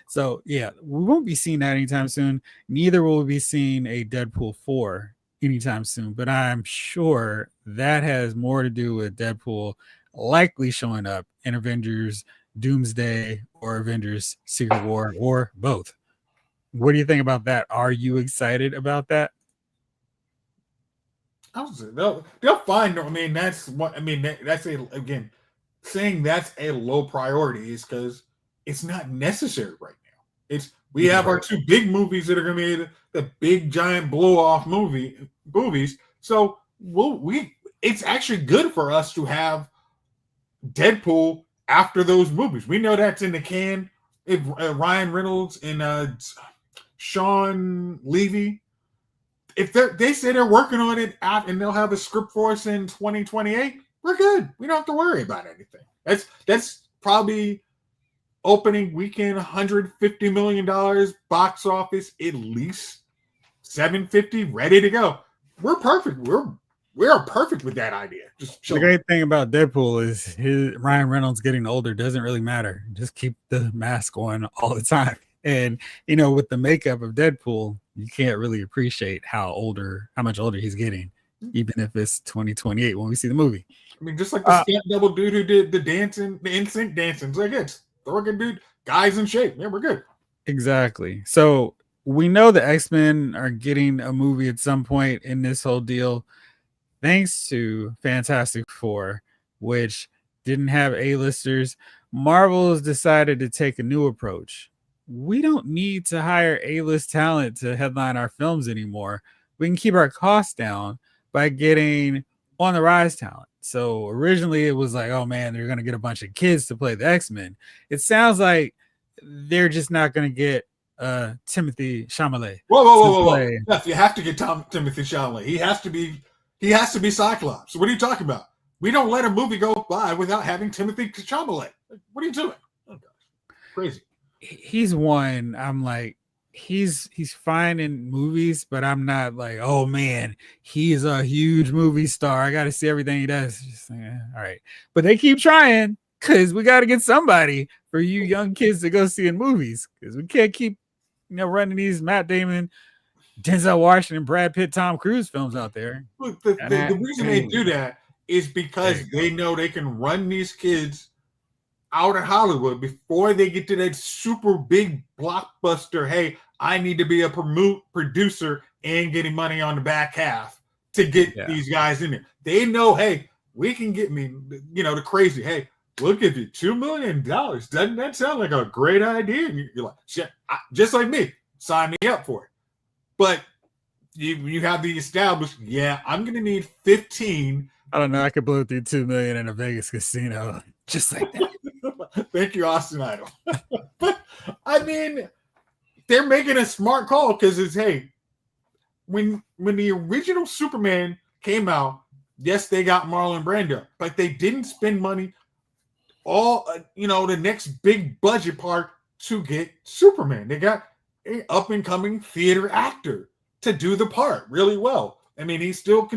so yeah, we won't be seeing that anytime soon. Neither will we be seeing a Deadpool 4 anytime soon. But I'm sure that has more to do with Deadpool likely showing up in Avengers Doomsday or Avengers Secret War or both. What do you think about that? Are you excited about that? They'll find. I mean, that's what I mean. That's again saying that's a low priority is because it's not necessary right now. We have our two big movies that are going to be the big giant blow off movies. So it's actually good for us to have Deadpool after those movies. We know that's in the can. If Ryan Reynolds and Sean Levy, if they say they're working on it and they'll have a script for us in 2028, we're good. We don't have to worry about anything. That's probably opening weekend $150 million box office, at least 750 ready to go. We're perfect. We're perfect with that idea. The great thing about Deadpool is Ryan Reynolds getting older doesn't really matter. Just keep the mask on all the time. And with the makeup of Deadpool, you can't really appreciate how much older he's getting, even if it's 2028 when we see the movie. I mean, just like the stunt double dude who did the NSYNC dancing. It's like it's the working dude, guys in shape. Yeah, we're good. Exactly. So we know the X-Men are getting a movie at some point in this whole deal, thanks to Fantastic Four, which didn't have A-listers. Marvel has decided to take a new approach. We don't need to hire A-list talent to headline our films anymore. We can keep our costs down by getting on the rise talent. So originally it was like, oh man, they're going to get a bunch of kids to play the X-Men. It sounds like they're just not going to get Timothy Chalamet. Whoa. Yes, you have to get Timothy Chalamet. He has to be Cyclops. What are you talking about? We don't let a movie go by without having Timothy Chalamet. What are you doing? Oh gosh. Crazy. He's one. I'm like, he's fine in movies, but I'm not like, oh man, he's a huge movie star. I got to see everything he does. Just like, all right, but they keep trying because we got to get somebody for you young kids to go see in movies because we can't keep running these Matt Damon, Denzel Washington, Brad Pitt, Tom Cruise films out there. Look, the reason they do that is because they know they can run these kids out of Hollywood before they get to that super big blockbuster. Hey, I need to be a producer and getting money on the back half to get these guys in there. They know, hey, we can get the crazy. Hey, we'll give you $2 million. Doesn't that sound like a great idea? And you're like, shit, just like me, sign me up for it. But you have the established, I'm going to need 15. I don't know. I could blow through $2 million in a Vegas casino just like that. Thank you, Austin Idol. But I mean, they're making a smart call because it's when the original Superman came out, yes, they got Marlon Brando, but they didn't spend money all the next big budget part to get Superman. They got an up and coming theater actor to do the part really well. I mean, he's still.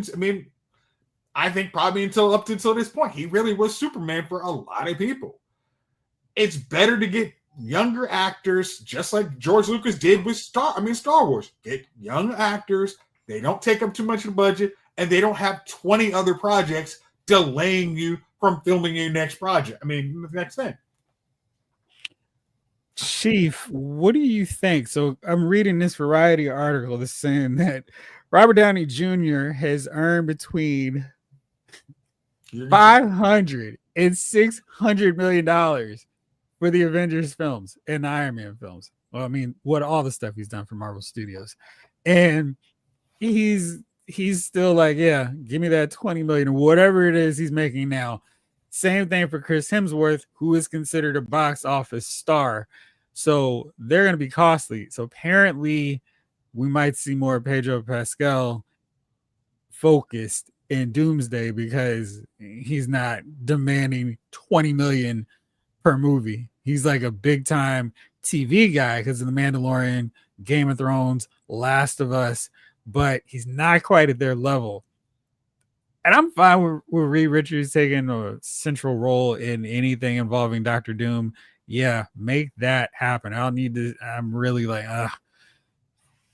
I think probably up until this point, he really was Superman for a lot of people. It's better to get younger actors, just like George Lucas did with Star Wars. Get young actors. They don't take up too much of the budget, and they don't have 20 other projects delaying you from filming your next project. The next thing. Chief, what do you think? So I'm reading this Variety article that's saying that Robert Downey Jr. has earned between $500 and $600 million for the Avengers films and the Iron Man films. Well, what all the stuff he's done for Marvel Studios. And he's still like, give me that 20 million or whatever it is he's making now. Same thing for Chris Hemsworth, who is considered a box office star. So they're going to be costly. So apparently we might see more Pedro Pascal focused in Doomsday because he's not demanding 20 million per movie. He's like a big time TV guy because of The Mandalorian Game of Thrones, Last of Us, but he's not quite at their level. And I'm fine with Reed Richards taking a central role in anything involving Doctor Doom. Yeah, make that happen. I don't need to. I'm really like,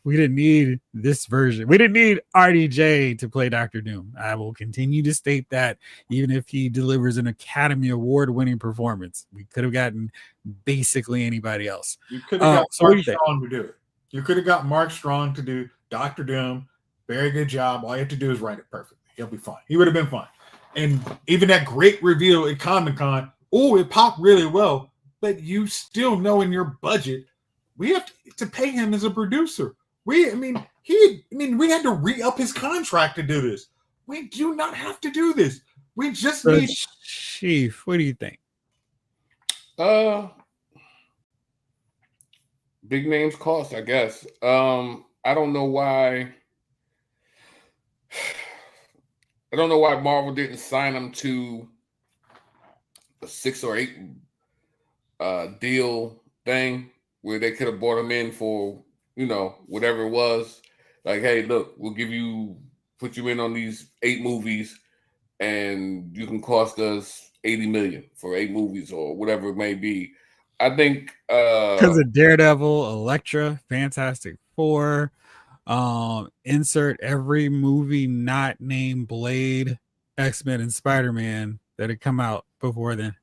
we didn't need this version. We didn't need RDJ to play Doctor Doom. I will continue to state that, even if he delivers an Academy Award-winning performance. We could have gotten basically anybody else. You could have got Mark Strong to do it. You could have got Mark Strong to do Doctor Doom. Very good job. All you have to do is write it perfectly. He'll be fine. He would have been fine. And even that great reveal at Comic-Con, it popped really well. But you still know in your budget, we have to pay him as a producer. We had to re-up his contract to do this. We do not have to do this. We just need. Chief, what do you think? Big names cost, I guess. I don't know why. I don't know why Marvel didn't sign him to a 6 or 8 deal thing where they could have brought him in for, whatever it was. Like, hey, look, we'll put you in on these 8 movies and you can cost us $80 million for 8 movies or whatever it may be. I think because of Daredevil, Elektra, Fantastic Four, insert every movie not named Blade, X-Men, and Spider-Man that had come out before then.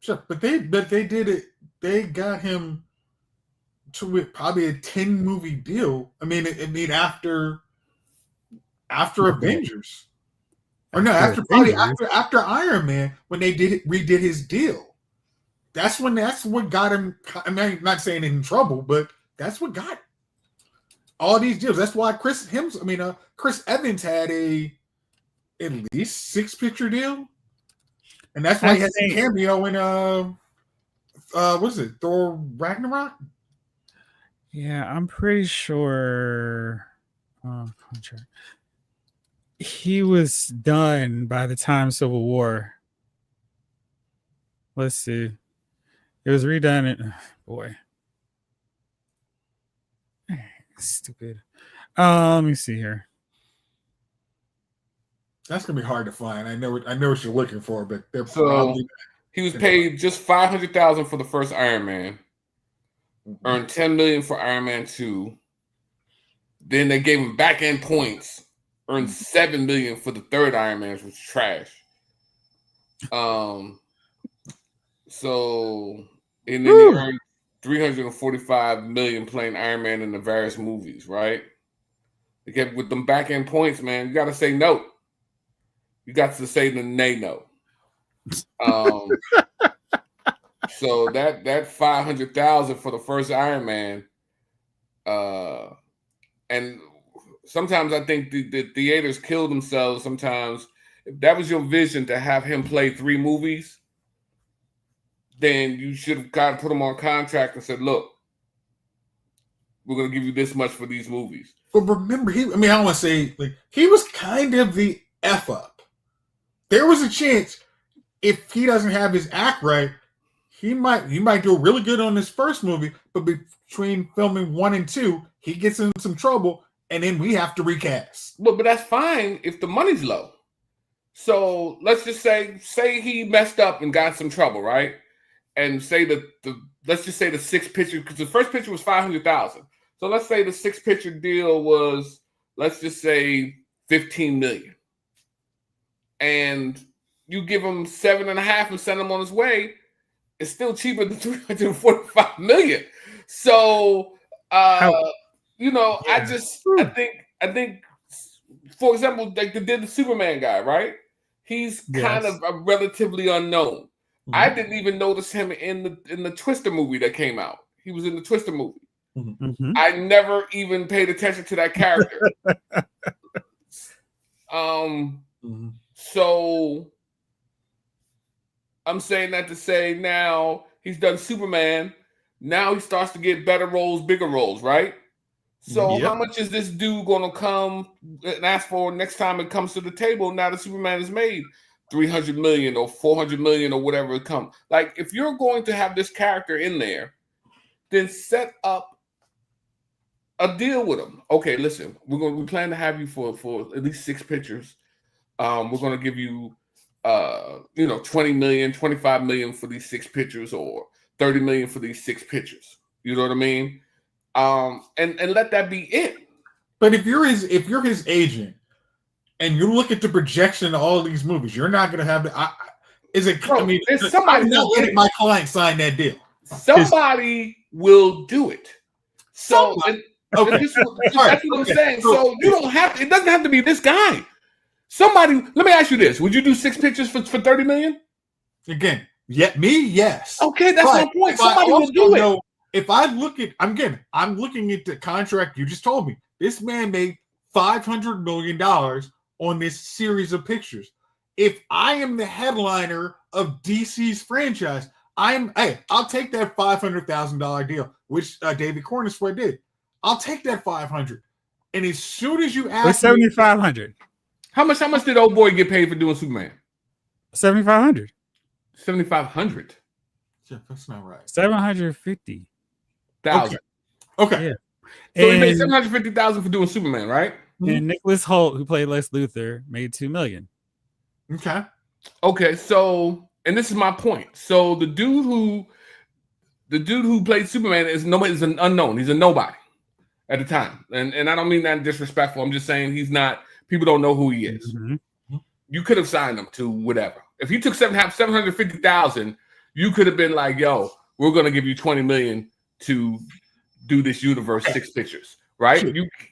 Sure, but they did it. They got him to probably a 10-movie deal. I mean, after Avengers, or no, after Iron Man, when they redid his deal. That's what got him. I mean, I'm not saying in trouble, but that's what got all these deals. That's why Chris Evans had at least 6-picture deal, and that's why he has a cameo in what is it, Thor Ragnarok? Yeah, I'm pretty sure. Contract. He was done by the time Civil War. Let's see. It was redone. Boy. Stupid. Let me see here. That's gonna be hard to find. I know what you're looking for, but they're probably. He was paid just $500,000 for the first Iron Man. Earned $10 million for Iron Man 2. Then they gave him back end points. Earned $7 million for the third Iron Man, which was trash. And then he earned $345 million playing Iron Man in the various movies, right? They kept with them back end points, man. You got to say no. You got to say the nay no. So that $500,000 for the first Iron Man, and sometimes I think the theaters kill themselves. Sometimes if that was your vision to have him play 3 movies, then you should have got to put him on contract and said, look, we're going to give you this much for these movies. But remember, I don't want to say, he was kind of the F up. There was a chance if he doesn't have his act right, he might do really good on this first movie, but between filming 1 and 2, he gets in some trouble, and then we have to recast. But that's fine if the money's low. So let's just say he messed up and got in some trouble, right? And say let's just say the 6-picture, because the first picture was $500,000. So let's say the 6-picture deal was, let's just say $15 million. And you give him 7.5 and send him on his way, it's still cheaper than $345 million. So I think, for example, like they did the Superman guy, right? He's kind of a relatively unknown. Mm-hmm. I didn't even notice him in the Twister movie that came out. He was in the Twister movie. Mm-hmm. I never even paid attention to that character. So I'm saying that to say now he's done Superman. Now he starts to get better roles, bigger roles, right? So how much is this dude going to come and ask for next time it comes to the table now that Superman is made? $300 million or $400 million or whatever it comes. Like, if you're going to have this character in there, then set up a deal with them. Okay, listen, we plan to have you for at least 6 pictures. We're gonna give you 20 million, 25 million for these 6 pictures, or 30 million for these 6 pictures. You know what I mean? And let that be it. But if you're his agent and you look at the projection of all these movies, you're not gonna have the. I'm not letting my client sign that deal. Somebody will do it. So that's what I'm saying. So you don't have to. It doesn't have to be this guy. Somebody. Let me ask you this: would you do 6 pictures for 30 million? Again, yes. Okay, that's my point. Somebody will do it. If I look at, I'm looking at the contract you just told me. This man made $500 million on this series of pictures. If I am the headliner of DC's franchise, I'll take that $500,000 deal, which David Corenswet did. I'll take that $500. And as soon as you ask me, $7,500. How much did old boy get paid for doing Superman? $7,500. $7,500. Yeah, that's not right. 750. Okay. Yeah. So he made $750,000 for doing Superman, right? And Nicholas Hoult, who played Lex Luthor, made $2 million. Okay. So, and this is my point. So the dude who played Superman is an unknown. He's a nobody at the time, and I don't mean that disrespectful. I'm just saying he's not. People don't know who he is. Mm-hmm. You could have signed him to whatever. If he took $750,000, you could have been like, "Yo, we're going to give you $20 million to do this universe 6 pictures." Right?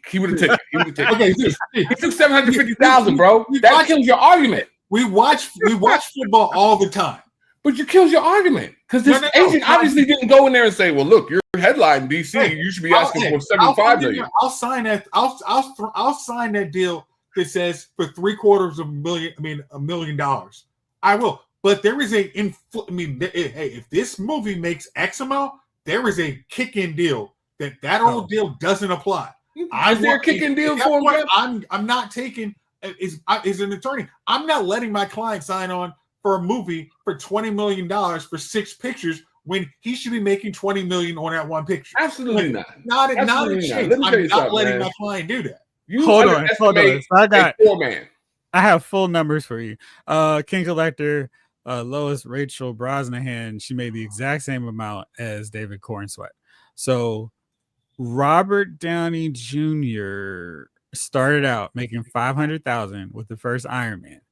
He would have taken it. Okay, he took $750,000, bro. That kills your argument. We watch football all the time. But you kills your argument. Because this agent obviously didn't go in there and say, well, look, you're headline DC. Hey, you should be asking for $75 million. I'll sign that. I'll sign that deal that says for $750,000, $1 million. I will. But there is if this movie makes X amount, there is a kick-in deal that old deal doesn't apply. Is there a kick-in deal for him? I'm not taking as an attorney. I'm not letting my client sign on for a movie for $20 million for 6 pictures when he should be making $20 million on that one picture. Absolutely not. Not a chance. I'm not letting my client do that. Hold on. So I have full numbers for you. King Collector, Lois Rachel Brosnahan, she made the exact same amount as David Corenswet. So Robert Downey Jr. started out making $500,000 with the first Iron Man.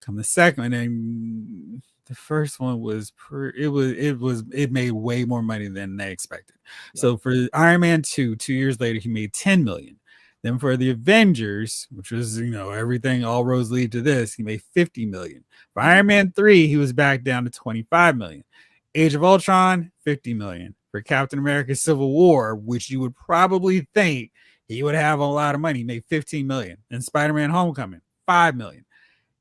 Come the second one, and the first one it made way more money than they expected. Yeah. So for Iron Man 2 years later, he made $10 million. Then for the Avengers, which was everything, all roads lead to this, he made $50 million. For Iron Man 3, he was back down to $25 million. Age of Ultron, $50 million. For Captain America Civil War, which you would probably think he would have a lot of money, made $15 million. And Spider-Man Homecoming, $5 million.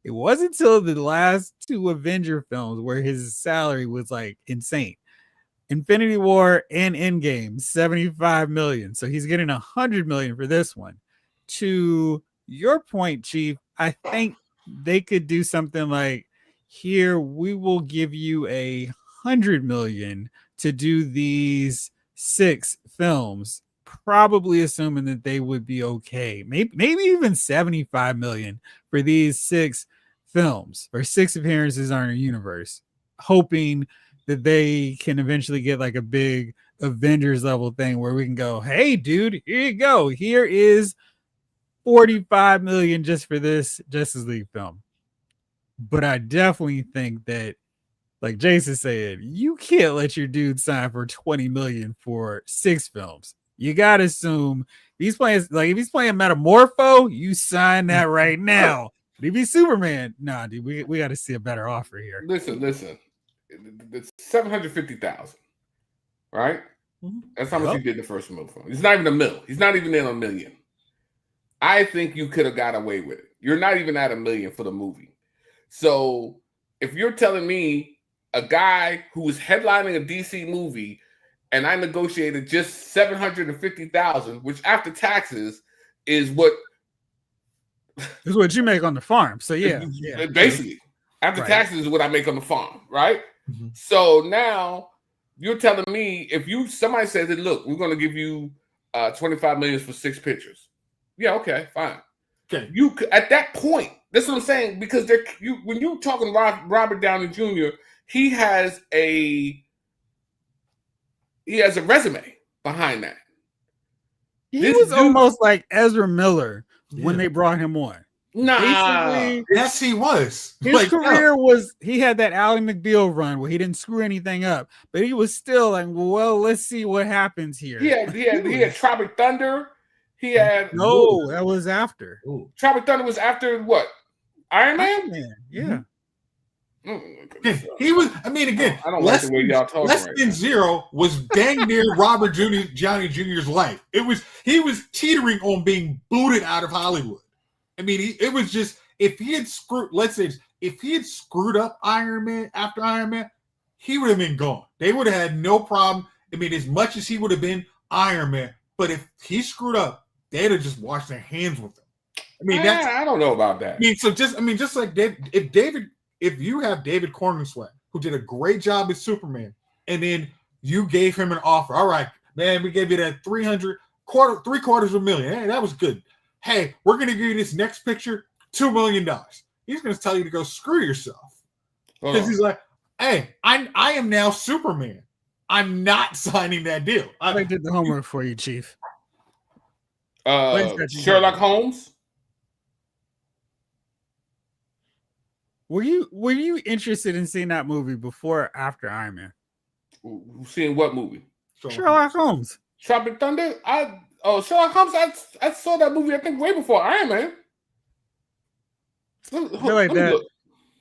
It wasn't until the last 2 Avenger films where his salary was like insane. Infinity War and Endgame, $75 million. So he's getting $100 million for this one. To your point, Chief, I think they could do something like, here, we will give you $100 million to do these 6 films, probably assuming that they would be okay. Maybe even $75 million for these 6 films or 6 appearances on our universe, hoping that they can eventually get like a big Avengers level thing where we can go, hey, dude, here you go. Here is $45 million just for this Justice League film. But I definitely think that, like Jason said, you can't let your dude sign for $20 million for 6 films. You gotta assume if he's playing Metamorpho, you sign that right now. But if he's Superman, nah, dude, we got to see a better offer here. Listen. It's $750,000, right? Mm-hmm. That's how much he did the first movie for. It's not even $1 million. He's not even in $1 million. I think you could have got away with it. You're not even at $1 million for the movie. So if you're telling me a guy who was headlining a DC movie and I negotiated just $750,000, which after taxes is what you make on the farm. So yeah. Basically, after taxes is what I make on the farm, right? Mm-hmm. So now you're telling me if somebody says that, look, we're going to give you $25 million for 6 pictures. Yeah, okay, fine. Okay, You at that point, that's what I'm saying, because when you're talking Robert Downey Jr., he has a resume behind that. He was almost like Ezra Miller when they brought him on. Nah. Basically, yes, he was. His career was, he had that Ally McBeal run where he didn't screw anything up, but he was still like, well, let's see what happens here. He had Tropic Thunder. He had that was after. Tropic Thunder was after what? Iron Man? Yeah. He was. I mean, again, I don't like the way y'all talking. Less Than Zero was dang near Robert Downey Jr.'s life. He was teetering on being booted out of Hollywood. I mean, it was just, if he had screwed up Iron Man after Iron Man, he would have been gone. They would have had no problem. I mean, as much as he would have been Iron Man, but if he screwed up, they'd have just washed their hands with him. I mean, I don't know about that. I mean, just like if you have David Corenswet, who did a great job as Superman, and then you gave him an offer, all right, man, we gave you that $750,000. Hey, that was good. Hey, we're going to give you this next picture, $2 million. He's going to tell you to go screw yourself. Because he's like, hey, I am now Superman. I'm not signing that deal. I did the homework for you, Chief. Sherlock Holmes? Were you interested in seeing that movie before or after Iron Man? Seeing what movie? Sherlock Holmes. Tropic Thunder? Sherlock Holmes, I saw that movie, I think, way before Iron Man.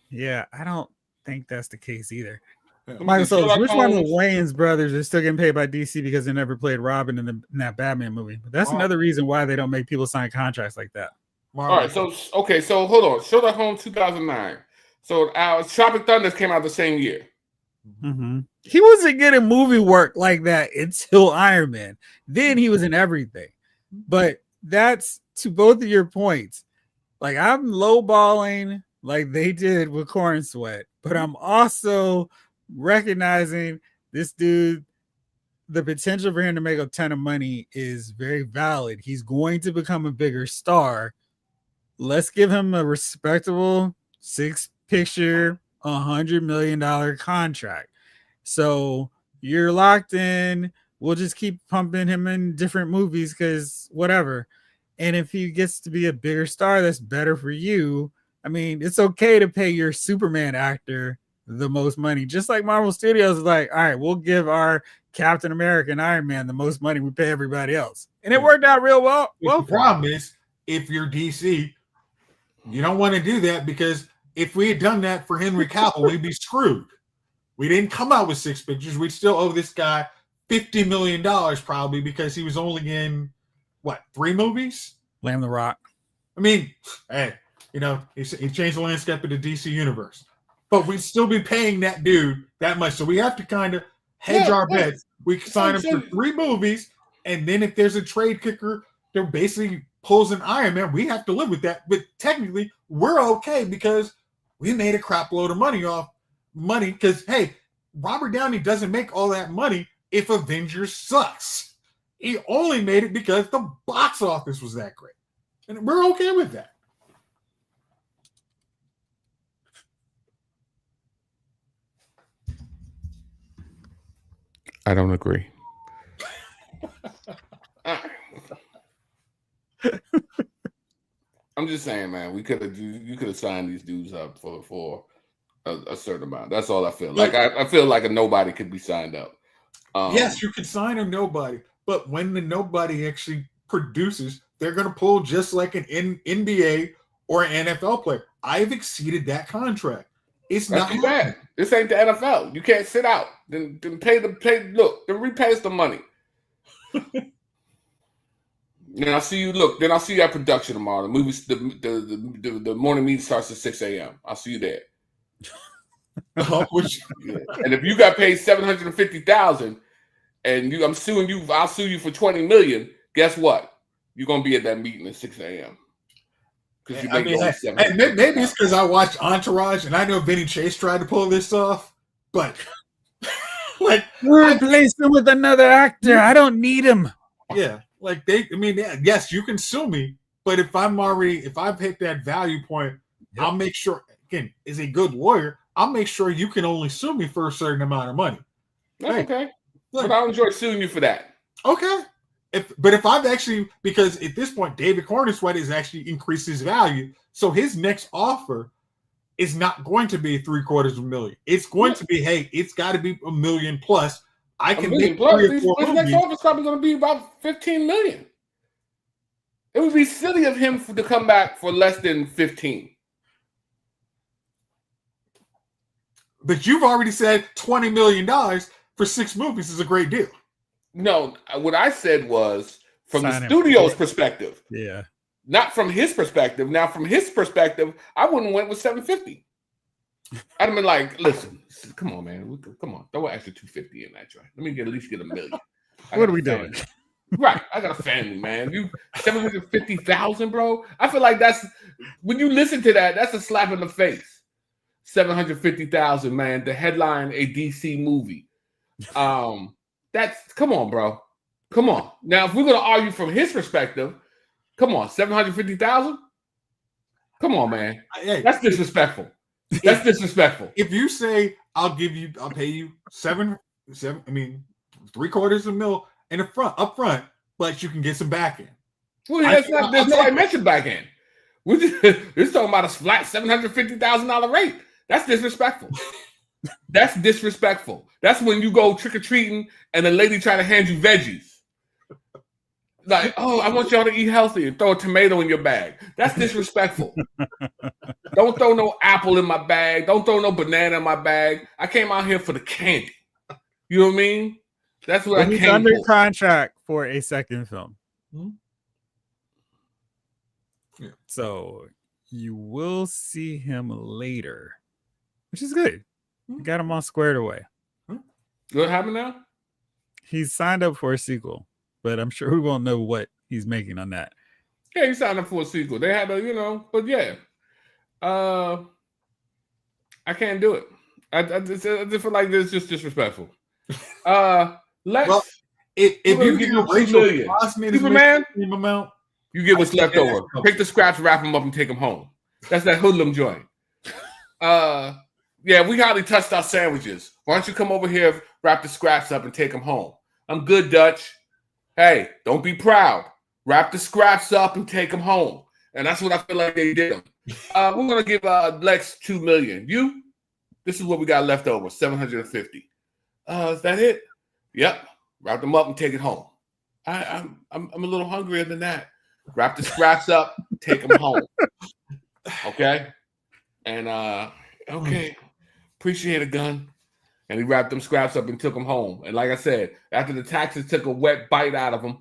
Yeah, I don't think that's the case either. Michael Soltis, which one of the Wayans brothers are still getting paid by DC because they never played Robin in that Batman movie? But that's another reason why they don't make people sign contracts like that. All right, so hold on. Sherlock Holmes 2009. So Tropic Thunder came out the same year. Mm-hmm. He wasn't getting movie work like that until Iron Man. Then he was in everything. But that's, to both of your points, like, I'm lowballing like they did with Corenswet, but I'm also recognizing this dude, the potential for him to make a ton of money is very valid. He's going to become a bigger star. Let's give him a respectable 6-picture, $100 million contract. So you're locked in. We'll just keep pumping him in different movies because whatever. And if he gets to be a bigger star, that's better for you. I mean, it's okay to pay your Superman actor the most money. Just like Marvel Studios is like, all right, we'll give our Captain America and Iron Man the most money we pay everybody else. And it worked out real well. The problem is, if you're DC, you don't want to do that, because if we had done that for Henry Cavill, we'd be screwed. We didn't come out with 6 pictures. We'd still owe this guy $50 million probably, because he was only in, 3 movies? Lamb the Rock. I mean, hey, he changed the landscape of the DC universe. But we'd still be paying that dude that much. So we have to kind of hedge our bets. We sign him for 3 movies, and then if there's a trade kicker that basically pulls an Iron Man, we have to live with that. But technically, we're okay because we made a crap load of money because, hey, Robert Downey doesn't make all that money if Avengers sucks. He only made it because the box office was that great. And we're okay with that. I don't agree. I'm just saying, man, you could have signed these dudes up for a certain amount. That's all I feel. Like I feel like a nobody could be signed up. Yes, you could sign a nobody, but when the nobody actually produces, they're going to pull just like an NBA or an NFL player. I've exceeded that contract. It's not too bad. This ain't the NFL. You can't sit out. Then pay. Look, then repay us the money. Then I'll see you. Look, then I'll see you at production tomorrow. The movies, the morning meeting starts at 6 a.m. I'll see you there. And if you got paid $750,000, and I'm suing you, I'll sue you for $20 million. Guess what? You're gonna be at that meeting at 6 a.m. Because you make maybe it's because I watched Entourage and I know Vinny Chase tried to pull this off, but replace him with another actor. I don't need him. Yeah, Like yes, you can sue me, but if I've hit that value point, I'll make sure. Again, as a good lawyer, I'll make sure you can only sue me for a certain amount of money. That's okay. But I'll enjoy suing you for that. Okay. If I've actually, because at this point, David Cornersweat has actually increased his value, so his next offer is not going to be $750,000. It's going to be, hey, it's got to be $1 million plus. I can make plus. His next offer is probably going to be about $15 million. It would be silly of him to come back for less than 15. But you've already said $20 million for 6 movies is a great deal. No, what I said was from the studio's perspective. Yeah. Not from his perspective. Now, from his perspective, I wouldn't went with $750. I'd have been like, listen, come on, man. Come on. Throw an extra $250 in that joint. Let me at least get $1 million. What are we doing? Right. I got a family, man. You $750,000, bro. I feel like that's when you listen to that, that's a slap in the face. $750,000, man. The headline a DC movie. That's come on, bro. Come on. Now, if we're gonna argue from his perspective, come on, $750,000. Come on, man. Hey, that's disrespectful. That's disrespectful. If you say I'll pay you $750,000, $750,000 in the up front, but you can get some back end. Well, there's no mention back end. We're just talking about a flat $750,000 rate. That's disrespectful. That's disrespectful. That's when you go trick-or-treating and the lady try to hand you veggies. Like, oh, I want y'all to eat healthy and throw a tomato in your bag. That's disrespectful. Don't throw no apple in my bag. Don't throw no banana in my bag. I came out here for the candy. You know what I mean? That's what I came for. He's under contract for a second film. Mm-hmm. Yeah. So you will see him later, which is good. You got him all squared away. What happened now? He's signed up for a sequel, but I'm sure we won't know what he's making on that. Yeah, he signed up for a sequel. They had a, but yeah. I can't do it. I just feel like this is just disrespectful. If you give Superman, you get what's left over. Pick the scraps, wrap them up, and take them home. That's that hoodlum joint. Yeah, we hardly touched our sandwiches. Why don't you come over here, wrap the scraps up, and take them home? I'm good, Dutch. Hey, don't be proud. Wrap the scraps up and take them home. And that's what I feel like they did. We're going to give Lex $2 million. You? This is what we got left over, $750,000. Is that it? Yep. Wrap them up and take it home. I'm a little hungrier than that. Wrap the scraps up, take them home. Okay? And, okay. Appreciate it, gun. And he wrapped them scraps up and took them home. And like I said, after the taxes took a wet bite out of him,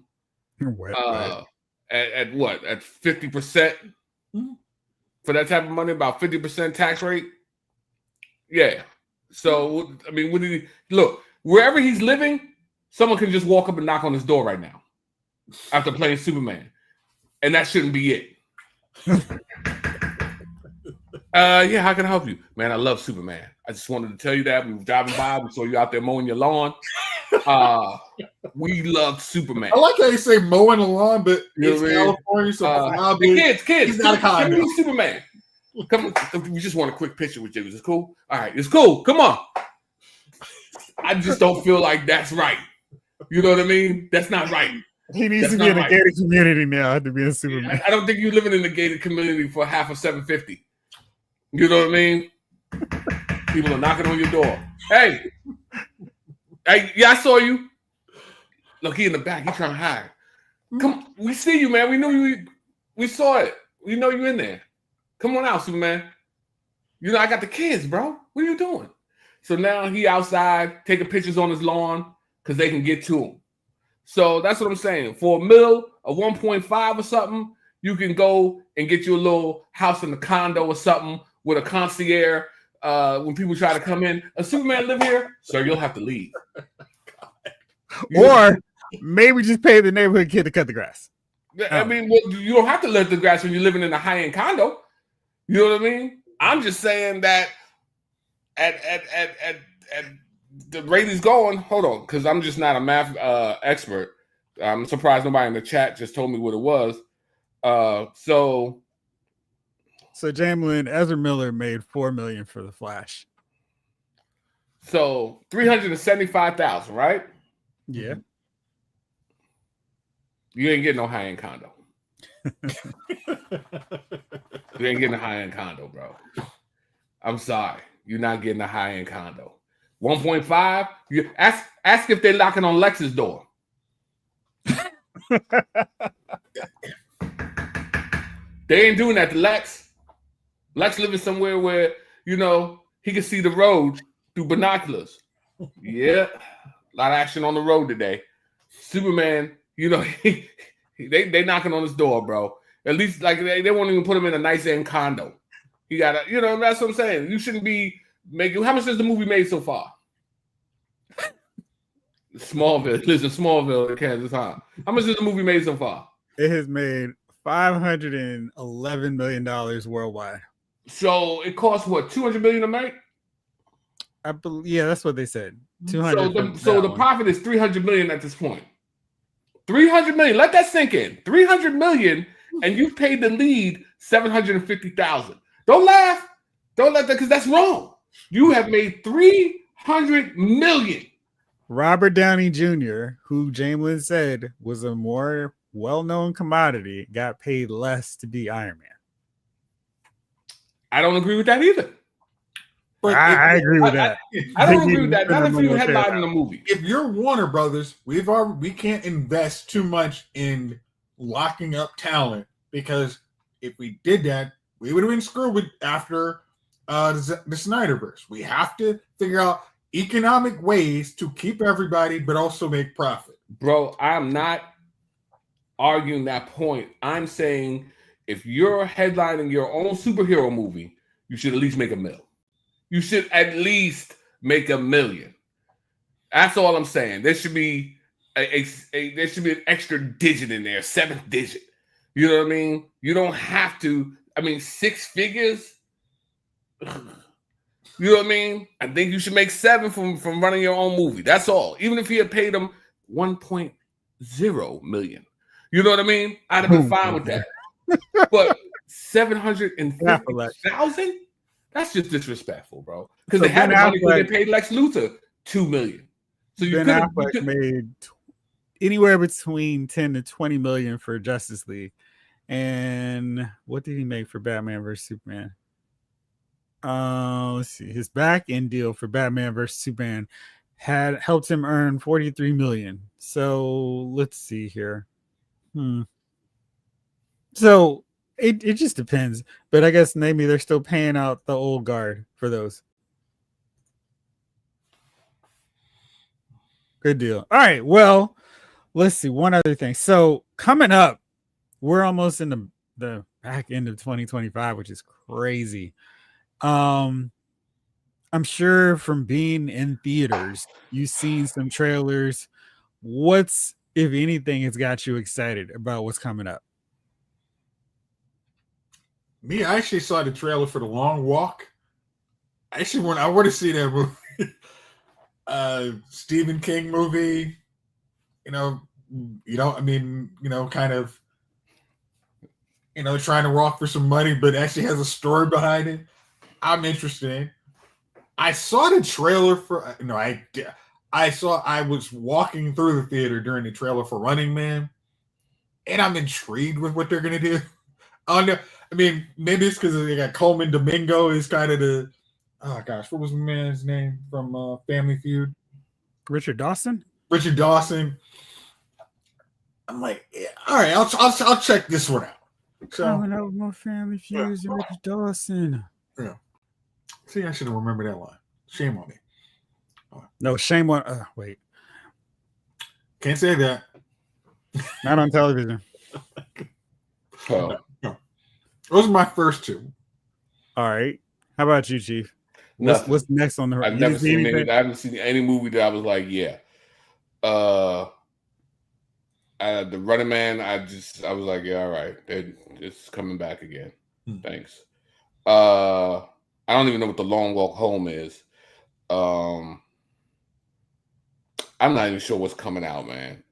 at what? At 50% for that type of money, about 50% tax rate. Yeah. So I mean, what did he look? Wherever he's living, someone can just walk up and knock on his door right now after playing Superman, and that shouldn't be it. Yeah, how can I help you? Man, I love Superman. I just wanted to tell you that. We were driving by, we saw you out there mowing your lawn. We love Superman. I like how you say mowing the lawn, but it's California, so kids, he's not a give me Superman. Come on, we just want a quick picture with you. Is it cool? All right, it's cool. Come on. I just don't feel like that's right. You know what I mean? That's not right. He needs to be in a gated community now to be a Superman. I don't think you're living in a gated community for half of $750. You know what I mean? People are knocking on your door. Hey, yeah, I saw you. Look, he in the back. He's trying to hide. Come, we see you, man. We knew you. We saw it. We know you in there. Come on out, Superman. You know, I got the kids, bro. What are you doing? So now he outside taking pictures on his lawn because they can get to him. So that's what I'm saying. For $1 million, a 1.5 or something, you can go and get you a little house in the condo or something with a concierge. When people try to come in, a Superman live here, sir, you'll have to leave. Or maybe just pay the neighborhood kid to cut the grass. I mean, well, you don't have to cut the grass when you're living in a high-end condo. You know what I mean? I'm just saying that at the rate he's going, hold on, because I'm just not a math expert. I'm surprised nobody in the chat just told me what it was. So Jamlin, Ezra Miller made $4 million for The Flash. So 375,000, right? Yeah. You ain't getting no high-end condo. You ain't getting a high-end condo, bro. I'm sorry. You're not getting a high-end condo. 1.5, you ask if they're knocking on Lex's door. They ain't doing that to Lex. Lex living somewhere where, you know, he can see the road through binoculars. Yeah. A lot of action on the road today. Superman, you know, they knocking on his door, bro. At least, like, they won't even put him in a nice end condo. You gotta, you know, that's what I'm saying. You shouldn't be making. How much has the movie made so far? Smallville. Listen, Smallville, Kansas, huh? How much has the movie made so far? It has made $511 million worldwide. So it costs what, $200 million to make? I believe, yeah, that's what they said. 200. So the profit is $300 million at this point. $300 million. Let that sink in. $300 million, and you've paid the lead $750,000. Don't laugh. Don't let that, because that's wrong. You have made $300 million. Robert Downey Jr., who Jamlin said was a more well-known commodity, got paid less to be Iron Man. I don't agree with that either. But I agree with that. I don't agree with that. Not if you headline in the movie. If you're Warner Brothers, we can't invest too much in locking up talent, because if we did that, we would have been screwed with after the Snyderverse. We have to figure out economic ways to keep everybody, but also make profit. Bro, I'm not arguing that point. I'm saying if you're headlining your own superhero movie, you should at least make $1 million. You should at least make $1 million. That's all I'm saying. There should be there should be an extra digit in there, 7th digit. You know what I mean? You don't have to. I mean, 6 figures. You know what I mean? I think you should make 7 from running your own movie. That's all. Even if he had paid them 1.0 million. You know what I mean? I'd have been fine with that. But 750,000? That's just disrespectful, bro. Because they had the money when they paid Lex Luthor $2 million. So you could made anywhere between 10 to 20 million for Justice League. And what did he make for Batman vs Superman? Let's see. His back end deal for Batman vs Superman had helped him earn 43 million. So let's see here. So it just depends. But I guess maybe they're still paying out the old guard for those. Good deal. All right. Well, let's see. One other thing. So coming up, we're almost in the back end of 2025, which is crazy. I'm sure from being in theaters, you've seen some trailers. What's, if anything, has got you excited about what's coming up? Me, I actually saw the trailer for The Long Walk. I want to see that movie. Stephen King movie. I mean, kind of, trying to walk for some money, but actually has a story behind it. I'm interested in. I saw the trailer for, I was walking through the theater during the trailer for Running Man, and I'm intrigued with what they're going to do. I mean, maybe it's because they got Coleman Domingo is kind of the, oh gosh, what was the man's name from Family Feud? Richard Dawson. I'm like, yeah, all right, I'll check this one out. Coming out with more Family Feuds and Richard Dawson. Yeah. See, I should have remembered that line. Shame on me. No, shame on. Wait. Can't say that. Not on television. No. Those are my first 2. All right. How about you, Chief? What's next on the horizon? I haven't seen any movie that I was like, yeah. The Running Man, I was like, yeah, all right. It's coming back again. Thanks. I don't even know what The Long Walk Home is. I'm not even sure what's coming out, man.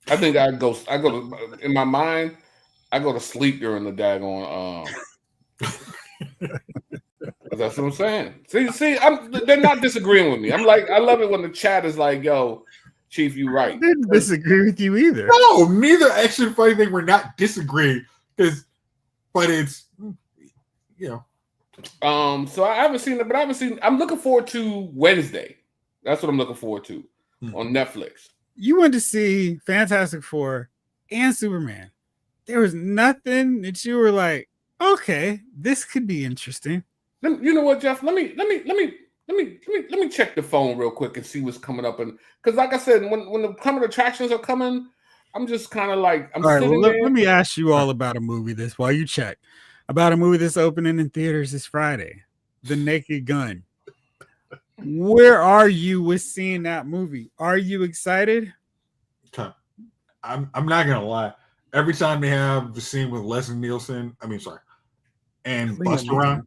I think I go to in my mind. I go to sleep during the daggone. That's what I'm saying. See, they're not disagreeing with me. I'm like, I love it when the chat is like, "Yo, Chief, you right." I didn't disagree with you either. No, neither. Actually, funny thing, we're not disagreeing but it's So I haven't seen it, but I'm looking forward to Wednesday. That's what I'm looking forward to on Netflix. You went to see Fantastic Four and Superman. There was nothing that you were like, okay, this could be interesting. You know what, Jeff? Let me check the phone real quick and see what's coming up. And because, like I said, when the coming attractions are coming, I'm just kind of like I'm all right. sitting Well, there. let me ask you all about a movie while you check about a movie that's opening in theaters this Friday, The Naked Gun. Where are you with seeing that movie? Are you excited? I'm not gonna lie. Every time they have the scene with Leslie Nielsen, and Buster Rhymes,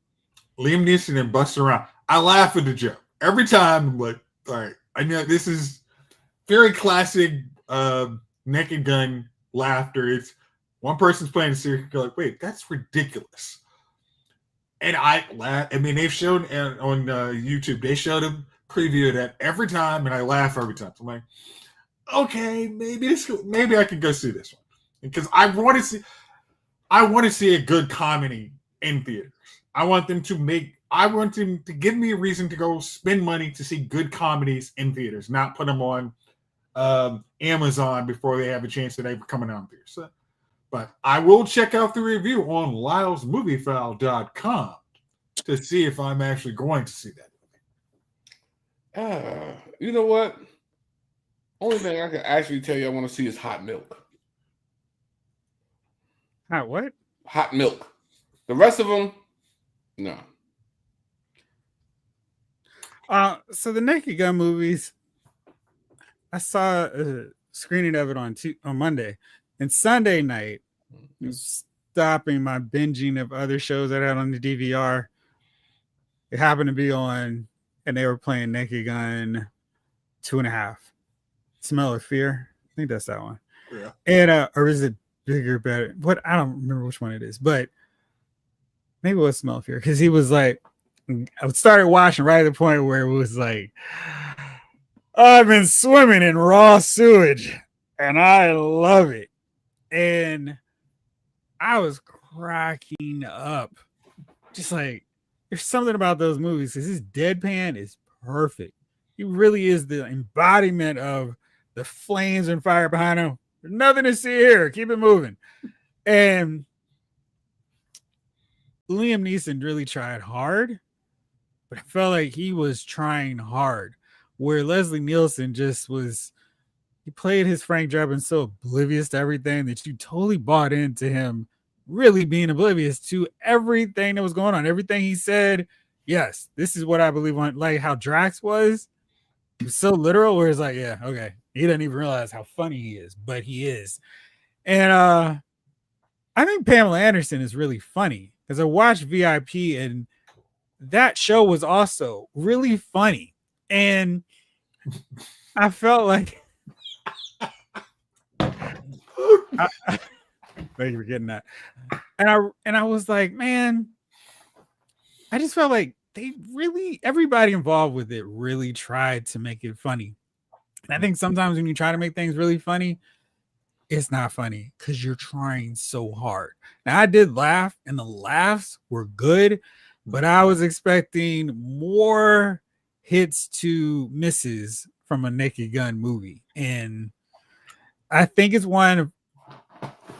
Liam Neeson and Buster Rhymes, I laugh at the joke every time. I'm like, all right, I know this is very classic Naked Gun laughter. It's one person's playing a serious, like, wait, that's ridiculous. And I laugh. I mean, they've shown on YouTube, they showed a preview of that every time, and I laugh every time. So I'm like, okay, maybe I can go see this one because I want to see a good comedy in theaters. I want them to give me a reason to go spend money to see good comedies in theaters, not put them on Amazon before they have a chance that they're coming out in theaters. So, but I will check out the review on LylesMovieFile.com to see if I'm actually going to see that. You know what? Only thing I can actually tell you I want to see is Hot Milk. Hot what? Hot Milk. The rest of them, no. So the Naked Gun movies, I saw a screening of it on Monday, and Sunday night, stopping my binging of other shows I had on the DVR. It happened to be on, and they were playing Naked Gun 2.5. Smell of Fear. I think that's that one. Yeah. And or is it Bigger, Better? What, I don't remember which one it is, but maybe it was Smell of Fear because he was like, I started watching right at the point where it was like, I've been swimming in raw sewage and I love it. And I was cracking up. Just like, there's something about those movies because his deadpan is perfect. He really is the embodiment of the flames and fire behind him. There's nothing to see here. Keep it moving. And Liam Neeson really tried hard, but I felt like he was trying hard. Where Leslie Nielsen he played his Frank Drebin so oblivious to everything that you totally bought into him really being oblivious to everything that was going on. Everything he said, yes, this is what I believe on, like how Drax was. He was so literal where it's like, yeah, okay. He doesn't even realize how funny he is, but he is. And I think Pamela Anderson is really funny because I watched VIP and that show was also really funny. And I felt like thank you for getting that. And I was like, man, I just felt like everybody involved with it really tried to make it funny. And I think sometimes when you try to make things really funny, it's not funny because you're trying so hard. Now, I did laugh, and the laughs were good, but I was expecting more hits to misses from a Naked Gun movie. And I think it's one,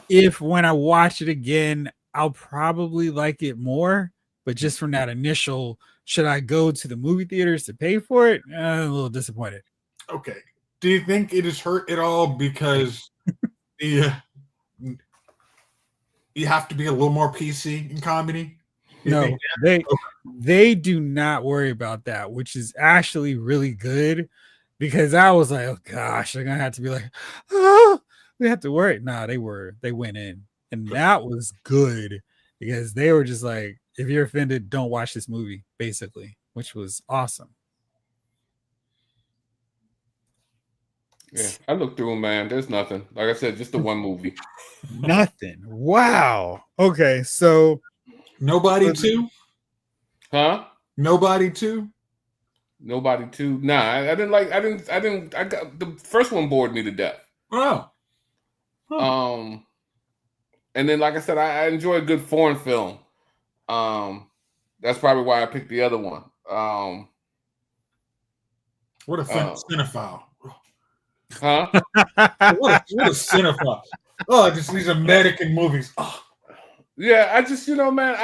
if when I watch it again, I'll probably like it more. But just from that initial, should I go to the movie theaters to pay for it? I'm a little disappointed. Okay. Do you think it is hurt at all because you have to be a little more PC in comedy? No, they do not worry about that, which is actually really good because I was like, oh gosh, they're gonna have to be like, oh, we have to worry. Nah, they went in, and that was good because they were just like, if you're offended, don't watch this movie, basically, which was awesome. Yeah, I looked through them, man. There's nothing. Like I said, just the one movie. Nothing. Wow. Okay, so Nobody 2? Huh? Nobody 2? Nobody 2. Nah, I didn't like. I got the first one bored me to death. Oh. And then like I said, I enjoy a good foreign film. That's probably why I picked the other one. What a cinephile. Huh? what a cinephile. Oh, just these American movies. Oh. Yeah, I just, man,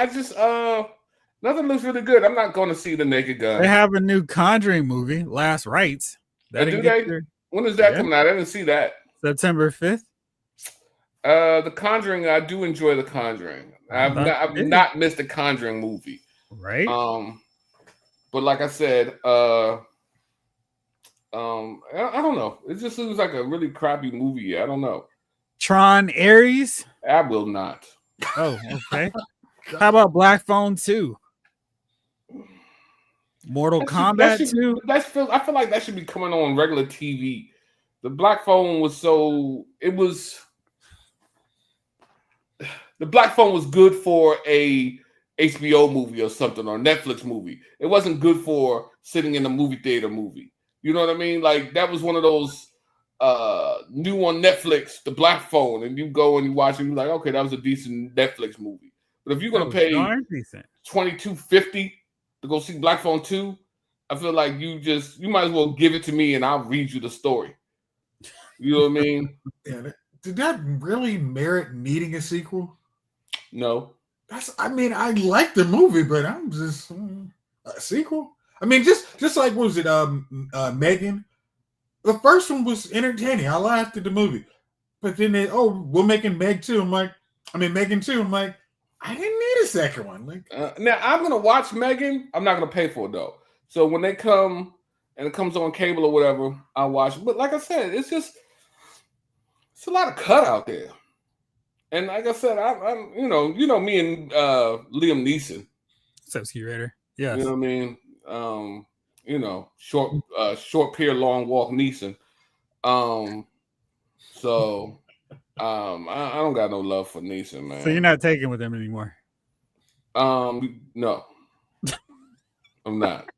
nothing looks really good. I'm not going to see The Naked Gun. They have a new Conjuring movie, Last Rites. Do they? When is that coming out? I didn't see that. September 5th. The Conjuring, I do enjoy The Conjuring. I've not missed a Conjuring movie. Right. But like I said, I don't know. It just seems like a really crappy movie. I don't know. Tron Ares? I will not. Oh, okay. How about Black Phone 2? Mortal Kombat 2? I feel like that should be coming on regular TV. The Black Phone was the Black Phone was good for a HBO movie or something, or Netflix movie. It wasn't good for sitting in a movie theater movie. You know what I mean? Like that was one of those new on Netflix, The Black Phone, and you go and you watch it, and you're like, okay, that was a decent Netflix movie. But if you're gonna pay $22.50 to go see Black Phone 2, I feel like you might as well give it to me and I'll read you the story. You know what I mean? Yeah, did that really merit needing a sequel? No. I like the movie, but I'm just a sequel. I mean, just like what was it, Megan? The first one was entertaining. I laughed at the movie, but then we're making Meg 2. Megan 2. I'm like, I didn't need a second one. Like, now I'm gonna watch Megan. I'm not gonna pay for it though. So when they come and it comes on cable or whatever, I'll watch it. But like I said, it's a lot of cut out there. And like I said, I'm me and Liam Neeson. Subsecurity. Yeah. You know what I mean? Short pier, long walk Neeson. So I don't got no love for Neeson, man. So you're not taking with him anymore? No. I'm not.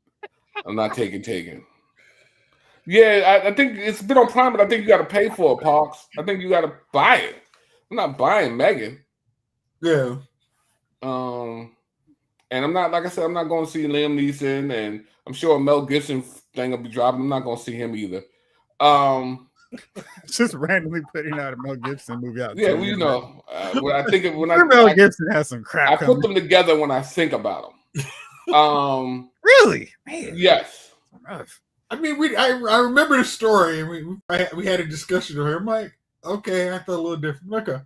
I'm not taking. Yeah, I think it's been on Prime, but I think you got to pay for it, Parks. I think you got to buy it. I'm not buying Megan. Yeah. And I'm not, like I said, I'm not going to see Liam Neeson, and I'm sure a Mel Gibson thing will be dropping. I'm not going to see him either. Just randomly putting out a Mel Gibson movie out. Yeah, well, I think Mel Gibson has some crap. I put them together when I think about them. Really, man. Yes. I mean, I remember the story, and we had a discussion with her. I'm like, okay, I thought a little different. Okay.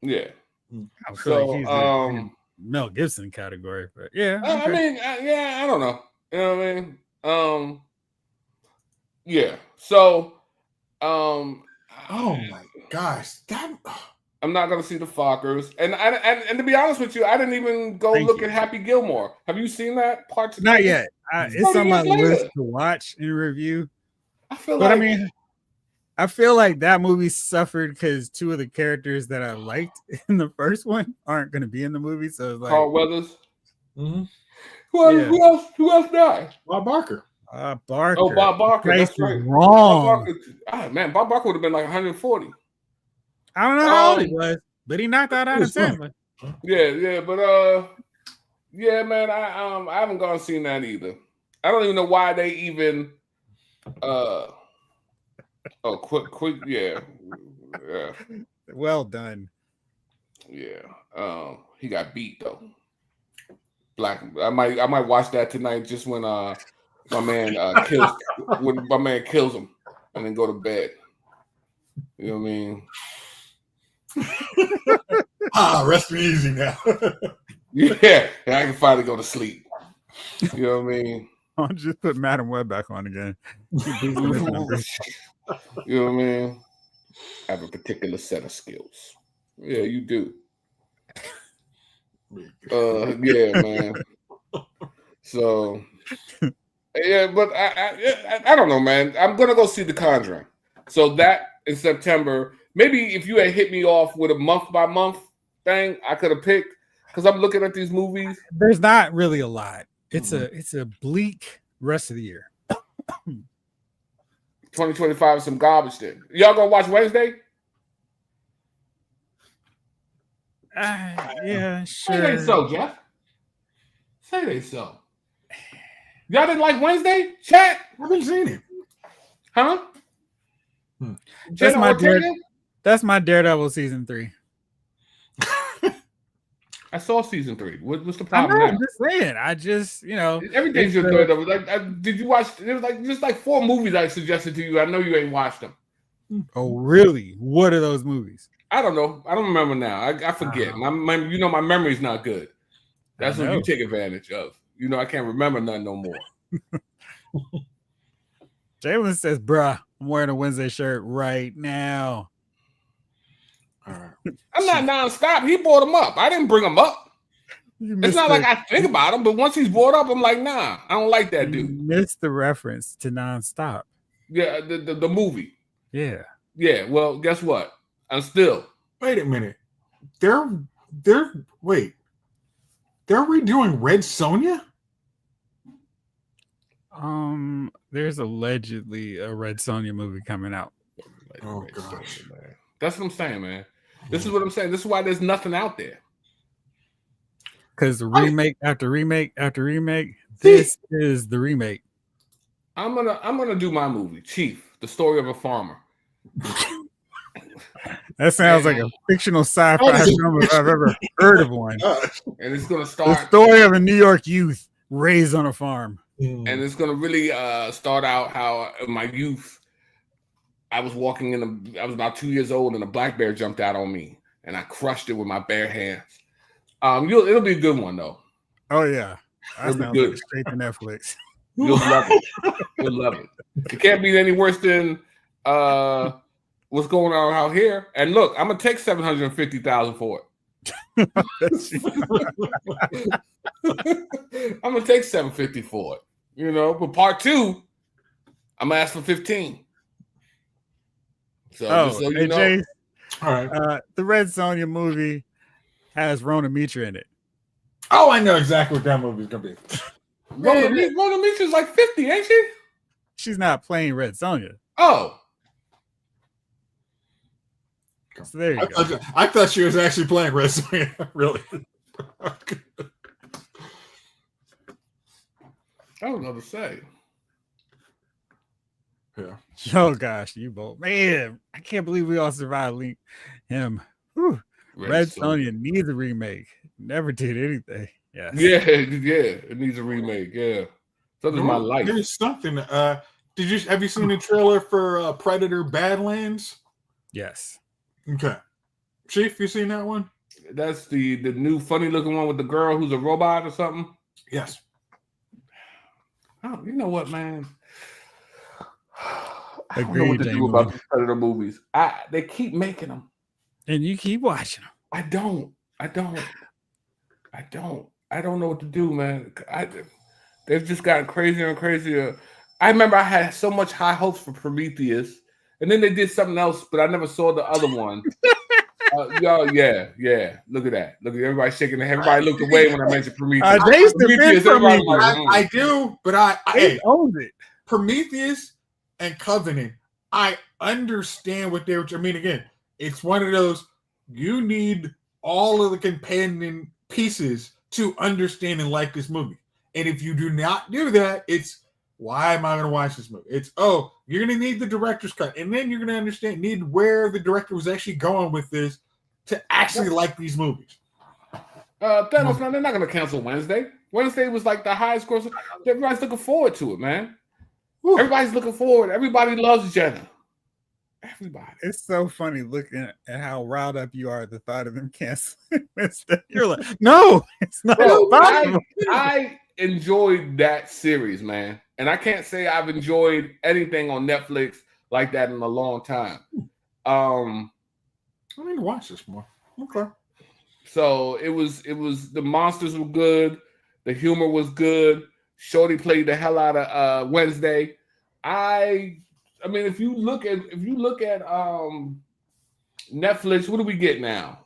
Yeah. So Mel Gibson category, but yeah. Okay. I don't know. You know what I mean? Yeah. So, oh my gosh, I'm not gonna see the Fockers, and to be honest with you, I didn't even go look at Happy Gilmore. Have you seen that part? Not yet. It's on my list to watch and review. I feel like that movie suffered because two of the characters that I liked in the first one aren't going to be in the movie. So it's like Carl Weathers. Mm-hmm. Who else died? Bob Barker. Barker. Oh, Bob Barker. That's right. Wrong. Bob Barker would have been like 140. I don't know how old he was, but he knocked out of 10. Yeah, but yeah, man, I haven't gone and seen that either. I don't even know why they even quick, yeah. Well done. Yeah. He got beat though. I might watch that tonight just when my man kills him and then go to bed. You know what I mean? Rest me easy now. Yeah, and I can finally go to sleep. You know what I mean? I'll just put Madam Web back on again. You know what I mean? I have a particular set of skills. Yeah, you do. Yeah, man. So, Yeah, but I don't know, man. I'm gonna go see The Conjuring. So that in September. Maybe if you had hit me off with a month by month thing, I could have picked because I'm looking at these movies. There's not really a lot. It's a bleak rest of the year. 2025 is some garbage then. Y'all gonna watch Wednesday? Yeah, sure. Say they so, Jeff. Say they so. Y'all didn't like Wednesday? Chat? I haven't seen it. Huh? That's my Daredevil season 3. I saw season 3. What's the problem? I'm just saying. Everything's your Daredevil. Did you watch? There was just 4 movies I suggested to you. I know you ain't watched them. Oh, really? What are those movies? I don't know. I don't remember now. I forget. My memory's not good. That's what you take advantage of. I can't remember nothing no more. Jalen says, "Bruh, I'm wearing a Wednesday shirt right now." I'm not nonstop. He brought him up. I didn't bring him up. It's not like I think about him, but once he's brought up, I'm like, nah, I don't like that dude. You missed the reference to nonstop. Yeah, the movie. Yeah. Yeah. Well, guess what? I'm still. Wait a minute. They're redoing Red Sonja? There's allegedly a Red Sonja movie coming out. Oh gosh. Man. That's what I'm saying, man. This is what I'm saying. This is why there's nothing out there. Because remake after remake after remake, this is the remake. I'm gonna do my movie, Chief, the story of a farmer. That sounds like a fictional sci-fi film if I've ever heard of one. And it's gonna start the story of a New York youth raised on a farm. And it's gonna really start out how in my youth I was walking I was about 2 years old and a black bear jumped out on me and I crushed it with my bare hands. It'll be a good one though. Oh yeah, that sounds like straight to Netflix. You'll love it. You'll love it. It can't be any worse than what's going on out here. And look, I'm gonna take $750,000 for it. I'm gonna take $750 for it. But part 2, I'm gonna ask for 15. So, Jace, all right. The Red Sonja movie has Rona Mitra in it. Oh, I know exactly what that movie's gonna be. Rona Mitra's like 50, ain't she? She's not playing Red Sonja. Oh. So there you go. I thought she was actually playing Red Sonja. Really. I don't know what to say. Yeah. Oh gosh, you both, man! I can't believe we all survived him. Whew. Red Sonja needs a remake. Never did anything. Yeah. It needs a remake. Yeah. So does my life. There's something. Have you seen the trailer for Predator Badlands? Yes. Okay. Chief, you seen that one? That's the new funny looking one with the girl who's a robot or something. Yes. Oh, you know what, man? I don't Agreed, know what to do about these Predator movies. They keep making them, and you keep watching them. I don't know what to do, man. They've just gotten crazier and crazier. I remember I had so much high hopes for Prometheus, and then they did something else, but I never saw the other one. Yeah. Look at that. Look at everybody shaking their head. Everybody looked away when I mentioned Prometheus. I do, but I owned it. Prometheus and Covenant, I understand what they were. I mean, again, it's one of those, you need all of the companion pieces to understand and like this movie. And if you do not do that, it's, why am I going to watch this movie? It's, you're going to need the director's cut. And then you're going to need where the director was actually going with this to actually like these movies. Thanos, man, they're not going to cancel Wednesday. Wednesday was like the highest gross. Everybody's looking forward to it, man. Whew. Everybody's looking forward. Everybody loves Jenna. Everybody. It's so funny looking at how riled up you are at the thought of them canceling Wednesday. You're like, no, it's not. I enjoyed that series, man. And I can't say I've enjoyed anything on Netflix like that in a long time. I need to watch this more. Okay. So it was the monsters were good, the humor was good. Shorty played the hell out of Wednesday. I mean, if you look at Netflix, what do we get now?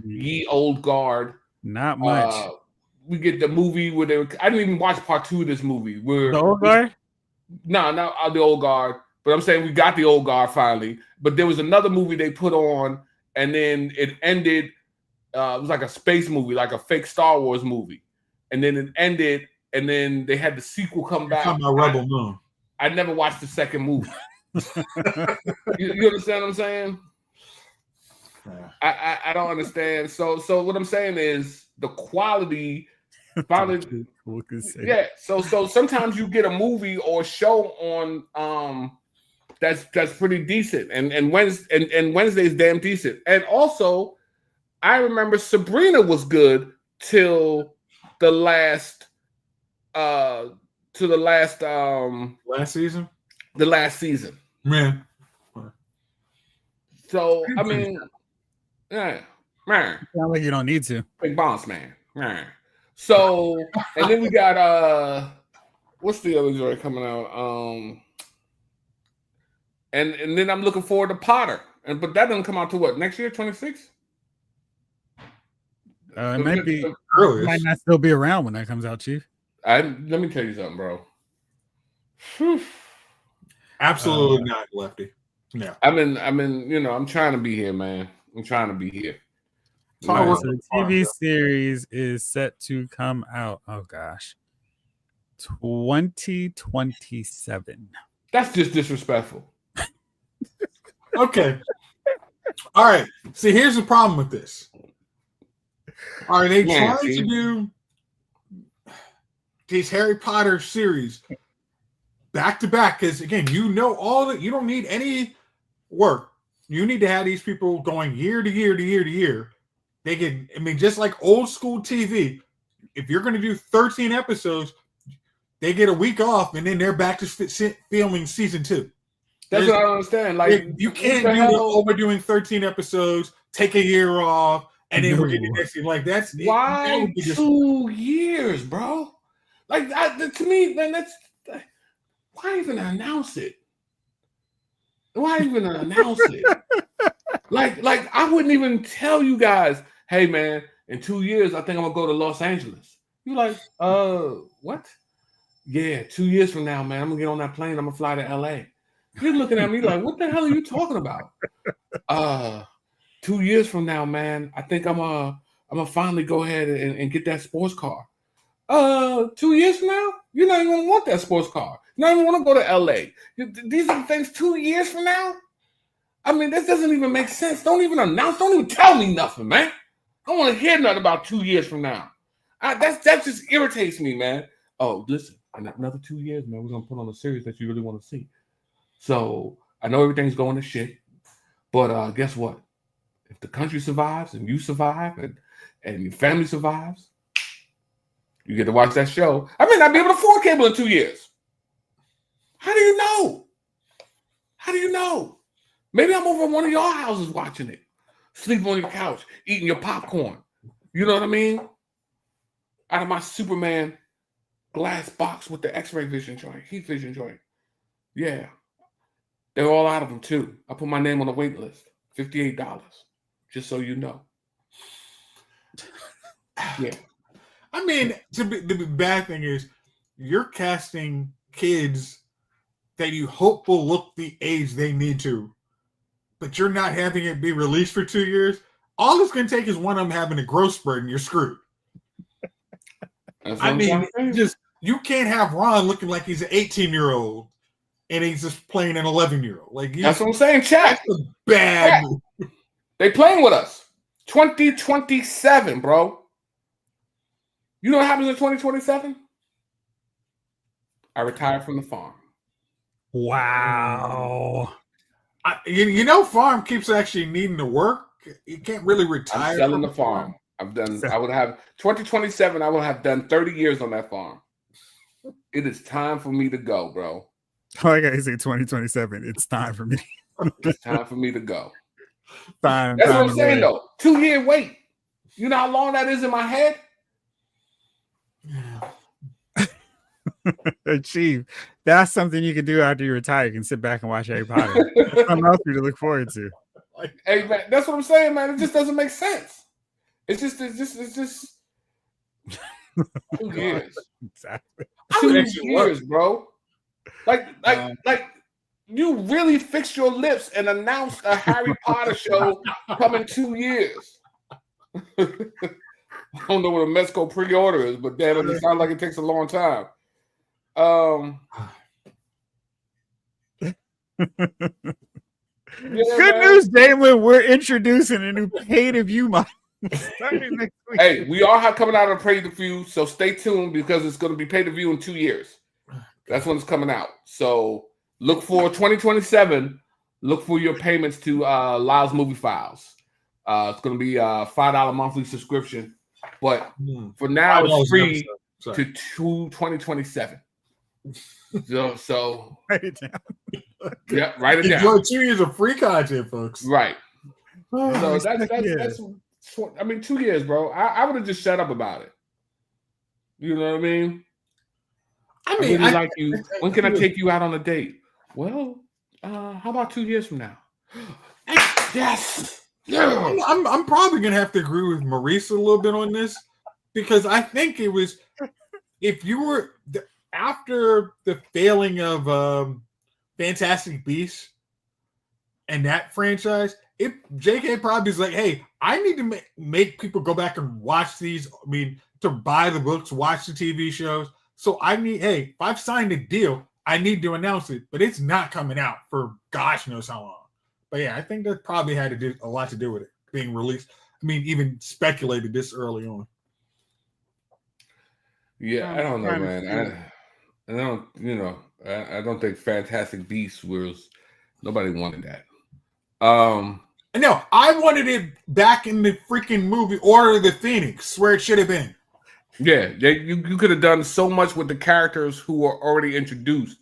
Ye Old Guard. Not much. We get the movie where I didn't even watch part 2 of this movie. The Old Guard? No, the Old Guard. But I'm saying we got the Old Guard finally. But there was another movie they put on, and then it ended. It was like a space movie, like a fake Star Wars movie. And then it ended, and then they had the sequel come back. Talking about Rebel Moon. I never watched the second movie. you understand what I'm saying? Yeah. I don't understand. So what I'm saying is the quality finally. Yeah. So sometimes you get a movie or show on that's pretty decent, and Wednesday's damn decent. And also, I remember Sabrina was good till the last last season. The last season. Man. So I mean, yeah, man. Sound like you don't need to. Big boss man. Man. So and then we got what's the other joint coming out? And then I'm looking forward to Potter. But that doesn't come out to what, next year, 26? It might be early. Might not still be around when that comes out, Chief. Let me tell you something, bro. Absolutely not, Lefty. No. I'm in, I'm trying to be here, man. I'm trying to be here. Right, so the TV series is set to come out. Oh gosh. 2027. That's just disrespectful. Okay. All right. See, here's the problem with this. Are they trying to do these Harry Potter series back to back? Because again, you don't need any work. You need to have these people going year to year to year to year. They can, just like old school TV, if you're going to do 13 episodes, they get a week off and then they're back to filming season 2. That's what I don't understand. Like, you can't overdoing 13 episodes, take a year off, and then we're getting the next year. Like, that's why 2 years, bro? Like, to me, then that's why even announce it? Why even announce it? Like I wouldn't even tell you guys, hey man, in 2 years I think I'm gonna go to Los Angeles. You're like, what? Yeah, 2 years from now, man, I'm gonna get on that plane. I'm gonna fly to LA. You're looking at me like, what the hell are you talking about? 2 years from now, man, I think I'm gonna finally go ahead and get that sports car. 2 years from now, you're not even gonna want that sports car. You don't even want to go to LA. These are the things 2 years from now. I mean, this doesn't even make sense. Don't even announce. Don't even tell me nothing, man. I don't want to hear nothing about 2 years from now. That just irritates me, man. Oh, listen, in another 2 years, man, we're gonna put on a series that you really want to see. So I know everything's going to shit, but guess what? If the country survives and you survive and your family survives, you get to watch that show. I may not be able to afford cable in 2 years. How do you know? How do you know? Maybe I'm over at one of your houses watching it, sleeping on your couch, eating your popcorn. You know what I mean? Out of my Superman glass box with the X-ray vision joint, heat vision joint. Yeah. They're all out of them too. I put my name on the wait list. $58. Just so you know. Yeah. I mean, the bad thing is you're casting kids that you hope will look the age they need to, but you're not having it be released for 2 years. All it's going to take is one of them having a growth spurt and you're screwed. I mean, you can't have Ron looking like he's an 18-year-old and he's just playing an 11-year-old. Like, that's what I'm saying, chat. That's a bad move. They playing with us. 2027, bro. You know what happens in 2027? I retired from the farm. Wow. Farm keeps actually needing to work. You can't really retire. I'm selling the farm. I've done. I would have 2027. I will have done 30 years on that farm. It is time for me to go, bro. I gotta say 2027. It's time for me. It's time for me to go. That's what I'm saying, though. 2 year wait. You know how long that is in my head? Chief, that's something you can do after you retire. You can sit back and watch Harry Potter. Something else for you to look forward to. Hey man, that's what I'm saying, man. It just doesn't make sense. It's just 2 years. Exactly. 2 years, bro. Like you really fixed your lips and announced a Harry Potter show coming 2 years. I don't know what a Mezco pre-order is, but damn it sounds like it takes a long time. Good news, Damon. We're introducing a new pay-to-view model starting next week. Hey, we are coming out of pay-to-view, so stay tuned because it's going to be pay-to-view in 2 years. That's when it's coming out. So look for 2027. Look for your payments to Lyle's Movie Files. It's going to be a $5 monthly subscription, but for now it's free to 2027. So write it down. Yeah, write it down. Enjoy 2 years of free content, folks. Right. So that's 2 years, bro. I would have just shut up about it. You know what I mean? I really like you. When can I take you out on a date? Well, how about 2 years from now? Yes. Yeah. I'm probably gonna have to agree with Maurice a little bit on this because I think it was if you were after the failing of Fantastic Beasts and that franchise, if JK probably is like, hey, I need to make people go back and watch these. I mean, to buy the books, watch the TV shows. So I need, hey, if I've signed a deal, I need to announce it, but it's not coming out for gosh knows how long. But yeah, I think that probably had to do a lot to do with it being released. I mean, even speculated this early on. Yeah, I don't know, man. I don't, I don't think Fantastic Beasts was nobody wanted that. No, I wanted it back in the freaking movie Order of the Phoenix, where it should have been. Yeah, you could have done so much with the characters who were already introduced.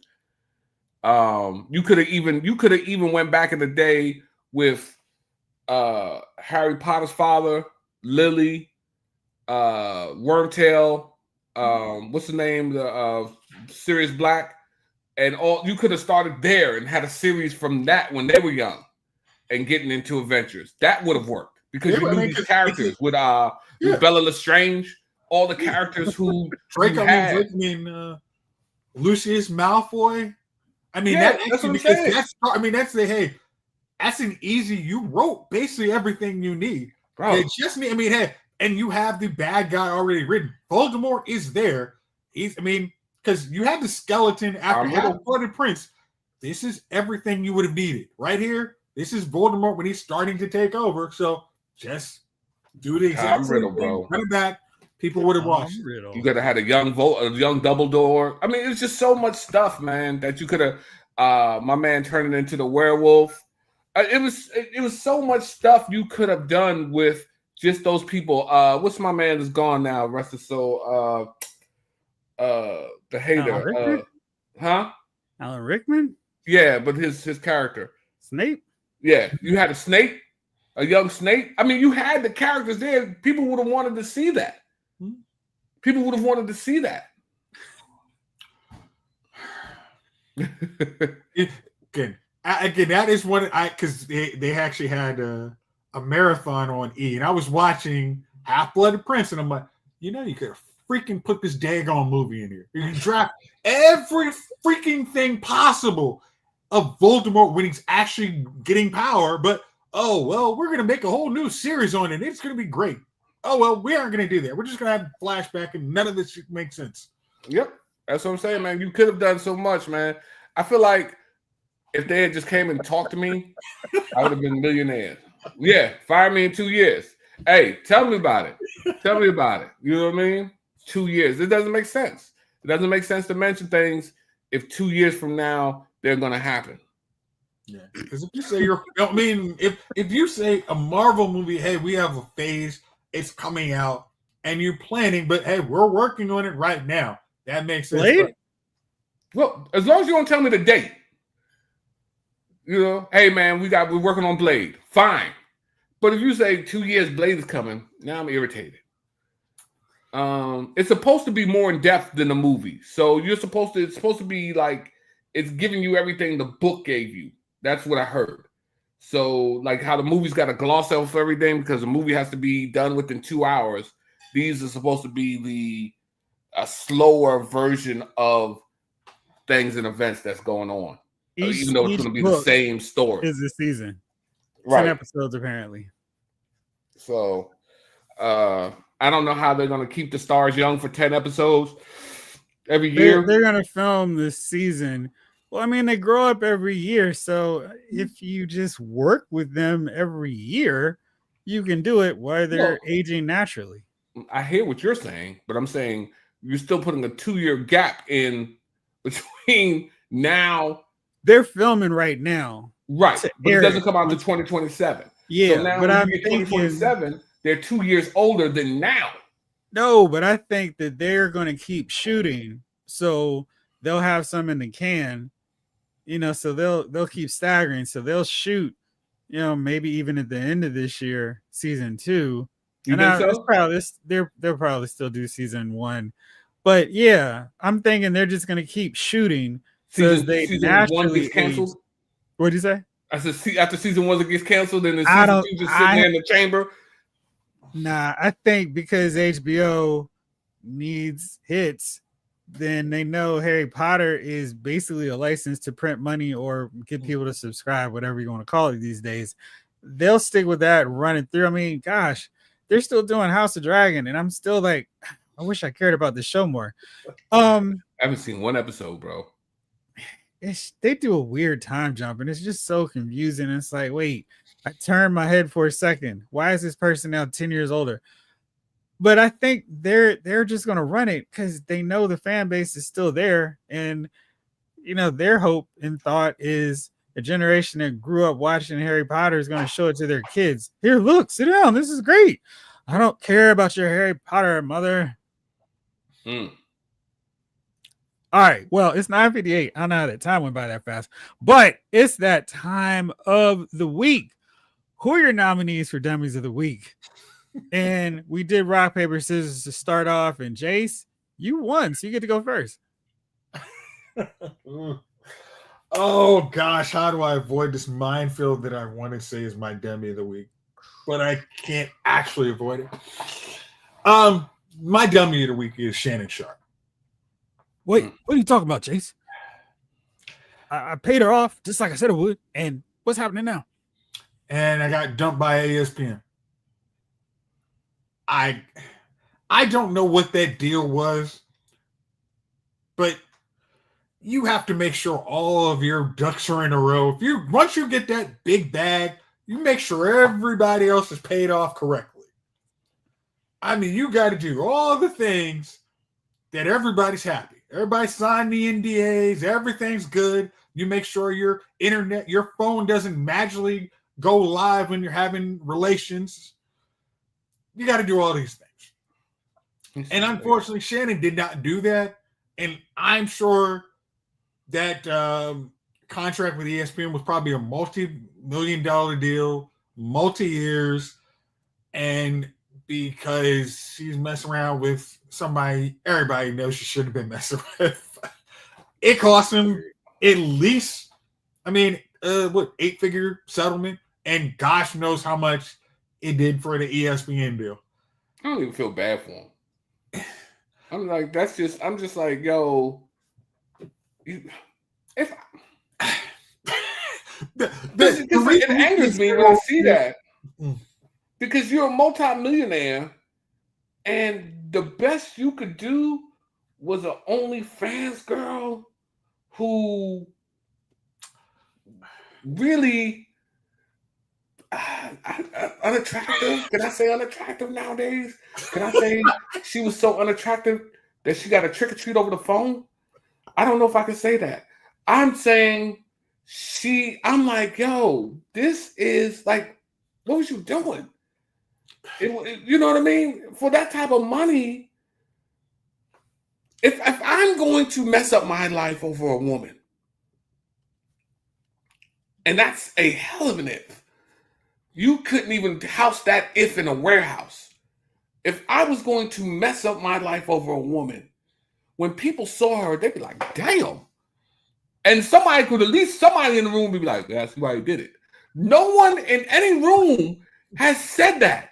You could have even went back in the day with Harry Potter's father, Lily, Wormtail, what's the name? The Sirius Black, and all. You could have started there and had a series from that when they were young, and getting into adventures. That would have worked because you knew these characters with Bella Lestrange, all the characters who Draco. Lucius Malfoy. I mean, that's what I'm saying. That's an easy. You wrote basically everything you need. Bro. It's just me. I mean, hey, and you have the bad guy already written. Voldemort is there. Because you had the skeleton after Half-Blood Prince. This is everything you would have needed right here. This is Voldemort when he's starting to take over. So just do the exact same thing. Bro. Run it back. People would have watched. You could have had a young Dumbledore. I mean, it's just so much stuff, man, that you could have. My man turning into the werewolf. It was so much stuff you could have done with just those people. What's my man that's gone now? Rest his soul. The hater. Alan Rickman. Yeah, but his character. Snape. Yeah, you had a Snape, a young Snape. I mean, you had the characters there. People would have wanted to see that. People would have wanted to see that. Again, that is one because they actually had a marathon on E, and I was watching Half-Blood Prince, and I'm like, you could have freaking put this daggone movie in here. You can drop every freaking thing possible of Voldemort when he's actually getting power, but we're gonna make a whole new series on it. It's gonna be great. We aren't going to do that. We're just going to have a flashback and none of this makes sense. Yep. That's what I'm saying, man. You could have done so much, man. I feel like if they had just came and talked to me, I would have been a millionaire. Yeah. Fire me in 2 years. Hey, tell me about it. Tell me about it. You know what I mean? 2 years. It doesn't make sense. It doesn't make sense to mention things if 2 years from now they're going to happen. Yeah. Because if you say if you say a Marvel movie, hey, we have a phase, it's coming out, and you're planning, but hey, we're working on it right now. That makes sense. Blade? Well, as long as you don't tell me the date, hey man, we're working on Blade. Fine. But if you say 2 years Blade is coming, now I'm irritated. It's supposed to be more in depth than the movie. So it's supposed to be like it's giving you everything the book gave you. That's what I heard. So like how the movie's got to gloss over everything because the movie has to be done within 2 hours. These are supposed to be a slower version of things and events that's going on. Even though it's going to be the same story. Is this season. Right. 10 episodes apparently. So I don't know how they're going to keep the stars young for 10 episodes every year. They're going to film this season. Well, I mean, they grow up every year. So if you just work with them every year, you can do it while they're aging naturally. I hear what you're saying, but I'm saying you're still putting a 2-year gap in between now. They're filming right now. Right. But it doesn't come out to 2027. Yeah. So now but I'm thinking 2027, they're 2 years older than now. No, but I think that they're going to keep shooting. So they'll have some in the can, so they'll keep staggering. So they'll shoot, maybe even at the end of this year, season 2. You think so? They'll probably still do season 1. But yeah, I'm thinking they're just going to keep shooting. Season 1 gets canceled? What'd you say? I said after season 1 gets canceled, then season 2 just sitting there in the chamber. Nah, I think because HBO needs hits, then they know Harry Potter is basically a license to print money or get people to subscribe, whatever you want to call it these days. They'll stick with that running through. I mean, gosh, they're still doing House of Dragon, and I'm still like, I wish I cared about the show more. I haven't seen one episode, bro. They do a weird time jump, and it's just so confusing. It's like, wait, I turned my head for a second. Why is this person now 10 years older? But I think they're just going to run it because they know the fan base is still there. And, their hope and thought is a generation that grew up watching Harry Potter is going to show it to their kids. Here, look, sit down. This is great. I don't care about your Harry Potter, mother. All right. Well, it's 9:58. I don't know how that time went by that fast, but it's that time of the week. Who are your nominees for Dummies of the Week? And we did rock, paper, scissors to start off. And Jace, you won, so you get to go first. Oh, gosh. How do I avoid this minefield that I want to say is my dummy of the week? But I can't actually avoid it. My dummy of the week is Shannon Sharp. Wait, what are you talking about, Jace? I paid her off just like I said I would. And what's happening now? And I got dumped by ESPN. I don't know what that deal was, but you have to make sure all of your ducks are in a row. Once you get that big bag, you make sure everybody else is paid off correctly. I mean, you got to do all the things that everybody's happy. Everybody signed the NDAs. Everything's good. You make sure your phone doesn't magically go live when you're having relations. You got to do all these things. And unfortunately, Shannon did not do that. And I'm sure that contract with ESPN was probably a multi-million-dollar deal, multi-years, and because she's messing around with somebody everybody knows she shouldn't have been messing with. It cost him at least, 8-figure settlement, and gosh knows how much it did for the ESPN deal. I don't even feel bad for him. I'm just like, yo, it angers me when I see that. Because you're a multi-millionaire, and the best you could do was an OnlyFans girl who really unattractive. Can I say unattractive nowadays? Can I say she was so unattractive that she got a trick or treat over the phone? I don't know if I can say that. I'm saying I'm like, yo, this is like, what was you doing? You know what I mean? For that type of money, if I'm going to mess up my life over a woman, and that's a hell of an if, you couldn't even house that if in a warehouse. if I was going to mess up my life over a woman, when people saw her, they'd be like, damn. And somebody in the room would be like, that's why he did it. No one in any room has said that.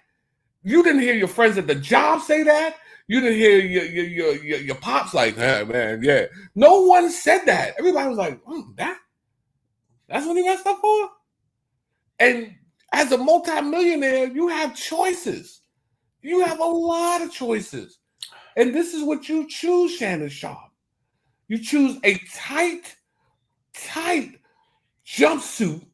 You didn't hear your friends at the job say that. You didn't hear your pops like, hey, man, yeah. No one said that. Everybody was like, that's what he messed up for? And as a multimillionaire, you have choices. You have a lot of choices. And this is what you choose, Shannon Sharp. You choose a tight jumpsuit,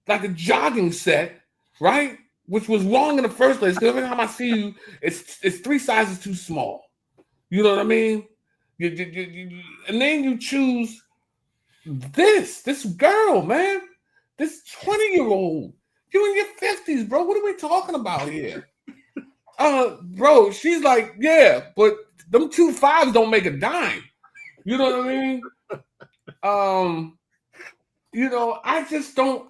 like a jogging set, right? Which was wrong in the first place. Because every time I see you, it's 3 sizes too small. You know what I mean? And then you choose this girl, man. This 20-year-old. You in your 50s, bro. What are we talking about here? Bro, she's like, yeah, but them 2 5s don't make a dime. You know what I mean? I just don't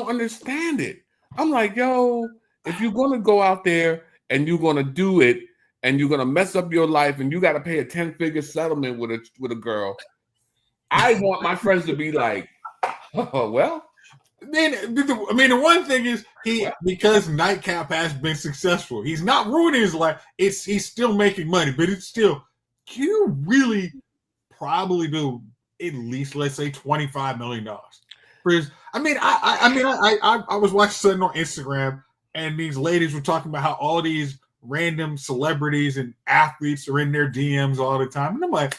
understand it. I'm like, yo, if you're gonna go out there and you're gonna do it and you're gonna mess up your life and you gotta pay a 10-figure settlement with a girl, I want my friends to be like, oh, well. The one thing is because Nightcap has been successful, he's not ruining his life. He's still making money, but it's still, can you really probably do at least, let's say, $25 million? I was watching something on Instagram, and these ladies were talking about how all these random celebrities and athletes are in their DMs all the time, and I'm like,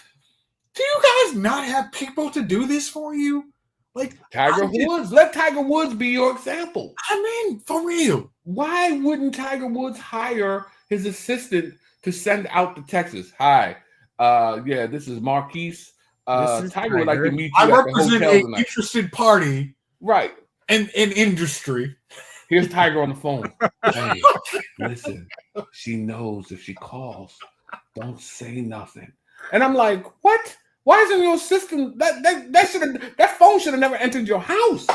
do you guys not have people to do this for you? Like Tiger Woods, let Tiger Woods be your example. I mean, for real. Why wouldn't Tiger Woods hire his assistant to send out to Texas? Hi, this is Marquise. Tiger would like to meet you. I represent an interested party, right? And in industry. Here's Tiger on the phone. Hey, listen, she knows if she calls, don't say nothing. And I'm like, what? Why isn't your assistant that phone should have never entered your house?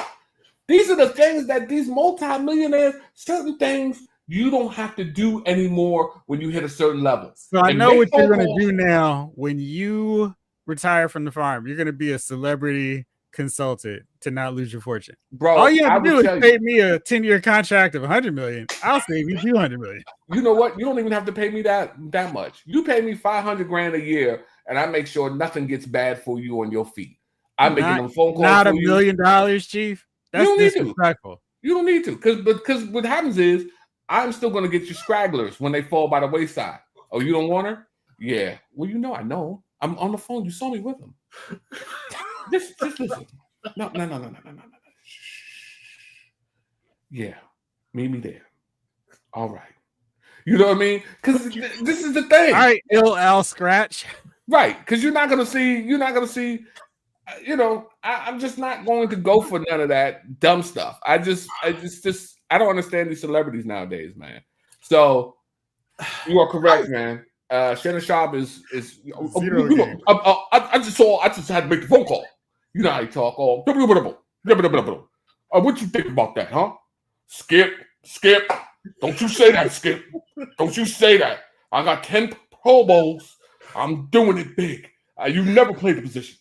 These are the things that these multimillionaires, certain things you don't have to do anymore when you hit a certain level. So I know what you're going to do now when you retire from the farm. You're going to be a celebrity consultant to not lose your fortune. Bro, all you have to do is pay me a 10-year contract of $100 million. I'll save you $200 million. You know what? You don't even have to pay me that much. You pay me $500,000 a year, and I make sure nothing gets bad for you on your feet. I'm making them phone calls. Not $1 million, Chief. That's disrespectful. You don't need to, because what happens is I'm still going to get you scragglers when they fall by the wayside. Oh, you don't want her? Yeah. Well, I know. I'm on the phone. You saw me with him. Just listen. No. Yeah, meet me there. All right. You know what I mean? Because this is the thing. All right, L Scratch. Right, because you're not gonna see. I'm just not going to go for none of that dumb stuff. I don't understand these celebrities nowadays, man. So you are correct, man. Shannon Sharp is I just had to make the phone call. You know how you talk. What you think about that, huh? Skip. Don't you say that, Skip. Don't you say that. I got 10 Pro Bowls. I'm doing it big. You never played the position.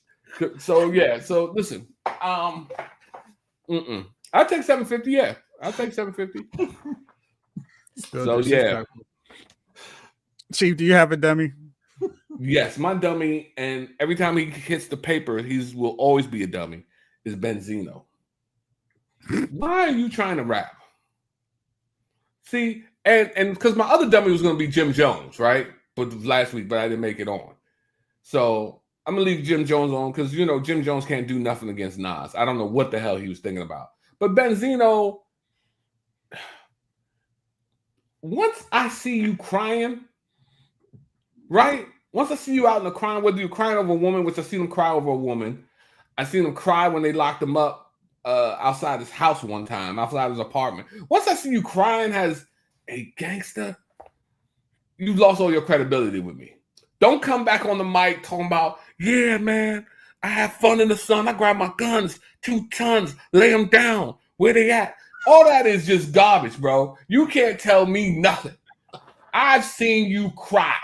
So yeah. So listen. I'll take 750. Yeah, I'll take 750. So yeah. Chief, do you have a dummy? Yes, my dummy, and every time he hits the paper, will always be a dummy, is Benzino. Why are you trying to rap? See, and because my other dummy was going to be Jim Jones, right? But last week, but I didn't make it on. So I'm going to leave Jim Jones on because, Jim Jones can't do nothing against Nas. I don't know what the hell he was thinking about. But Benzino, once I see you crying, right? Once I see you out in the crime, whether you're crying over a woman, which I seen him cry over a woman. I seen him cry when they locked him up outside his house one time, outside his apartment. Once I see you crying as a gangster, you've lost all your credibility with me. Don't come back on the mic talking about, yeah, man, I have fun in the sun. I grab my guns, 2 tons, lay them down. Where they at? All that is just garbage, bro. You can't tell me nothing. I've seen you cry.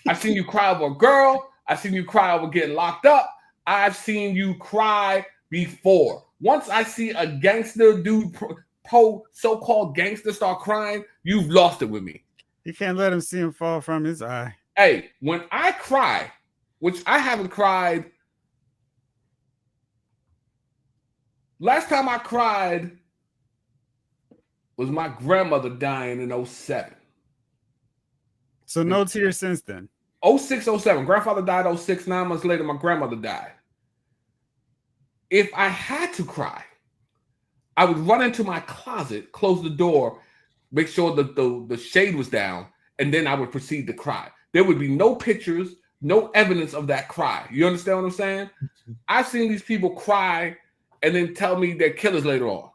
I've seen you cry over a girl. I've seen you cry over getting locked up. I've seen you cry before. Once I see a gangster dude, so-called gangster, start crying, you've lost it with me. You can't let him see him fall from his eye. Hey, when I cry, which I haven't cried, last time I cried was my grandmother dying in 07. So no tears since then. 06, 07. Grandfather died 06. 9 months later, my grandmother died. If I had to cry, I would run into my closet, close the door, make sure that the shade was down, and then I would proceed to cry. There would be no pictures, no evidence of that cry. You understand what I'm saying? I've seen these people cry and then tell me they're killers later on.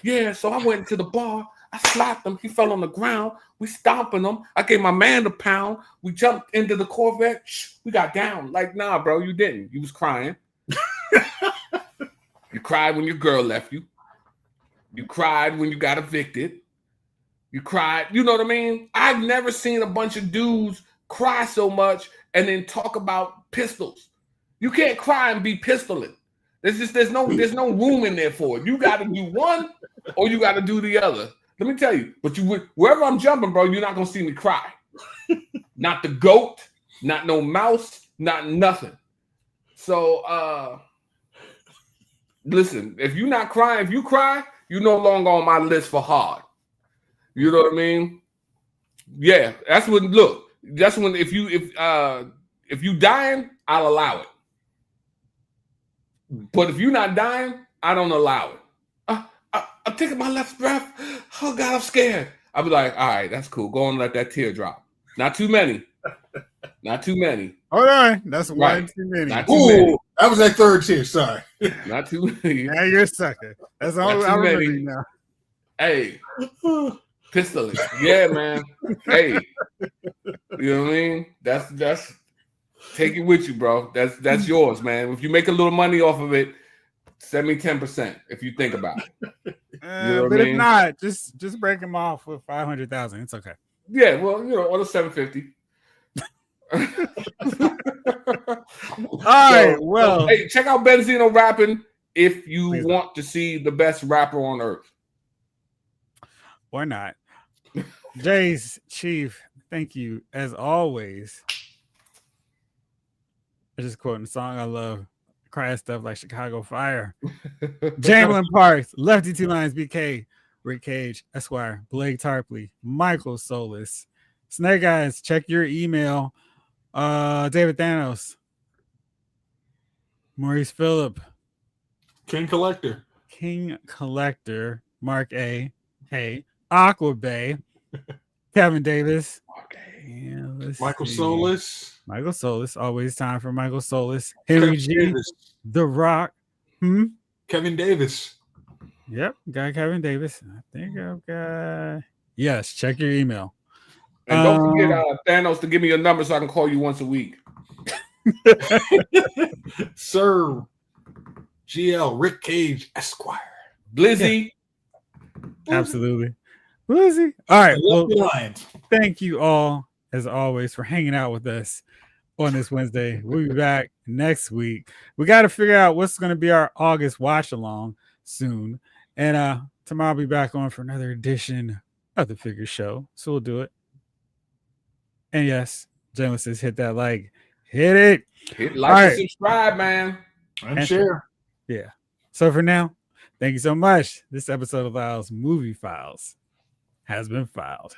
Yeah, so I went to the bar. I slapped him. He fell on the ground. We stomping him. I gave my man a pound. We jumped into the Corvette. We got down. Like, nah, bro, you didn't. You was crying. You cried when your girl left you. You cried when you got evicted. You cried. You know what I mean? I've never seen a bunch of dudes cry so much and then talk about pistols. You can't cry and be pistoling. There's no room in there for it. You got to do one or you got to do the other. Let me tell you. But wherever I'm jumping, bro, you're not gonna see me cry. Not the goat, not no mouse, not nothing. So listen, if you're not crying, if you cry, you're no longer on my list for hard. You know what I mean? Yeah, that's when. Look, that's when. If you dying, I'll allow it. But if you're not dying, I don't allow it. I'm taking my last breath. Oh God, I'm scared. I'll be like, all right, that's cool. Go on, and let that tear drop. Not too many. Not too many. Hold on, that's one Right. too many. Not too many. That was that third tier. Sorry. Not too many. Yeah, you're a sucker. That's all Not I too remember many. you now. Hey, pistoling. Yeah, man. Hey, you know what I mean? That's take it with you, bro. That's yours, man. If you make a little money off of it, send me 10% if you think about it. know what But I if mean? not, just break them off with 500,000. It's okay. Yeah, well, on a 750. All right. Well, hey, check out Benzino rapping if you Please want to see the best rapper on earth. or not. Jace, Chief, thank you as always. I'm just quoting a song I love. Cry stuff like Chicago Fire. Jamlin Parks, Lefty Two Lines, BK, Rick Cage, Esquire, Blake Tarpley, Michael Solis, Snake Eyes. Check your email. David Thanos, Maurice Phillip, King Collector, Mark A. Hey, Aqua Bay, Kevin Davis. Yeah, Michael Solis, always time for Michael Solis, Henry G, Davis. The Rock, Kevin Davis. Yep, got Kevin Davis. I think I've got. Yes, check your email. And don't forget Thanos to give me your number so I can call you once a week. Sir GL Rick Cage Esquire. Blizzy. Yeah. Absolutely. Blizzy. All right. Well, thank you all, as always, for hanging out with us on this Wednesday. We'll be back next week. We got to figure out what's going to be our August watch along soon. And tomorrow I'll be back on for another edition of the Figure Show. So we'll do it. And yes, Jalen says hit that like. Hit it. Hit like and subscribe, man. And share. Yeah. So for now, thank you so much. This episode of Lyle's Movie Files has been filed.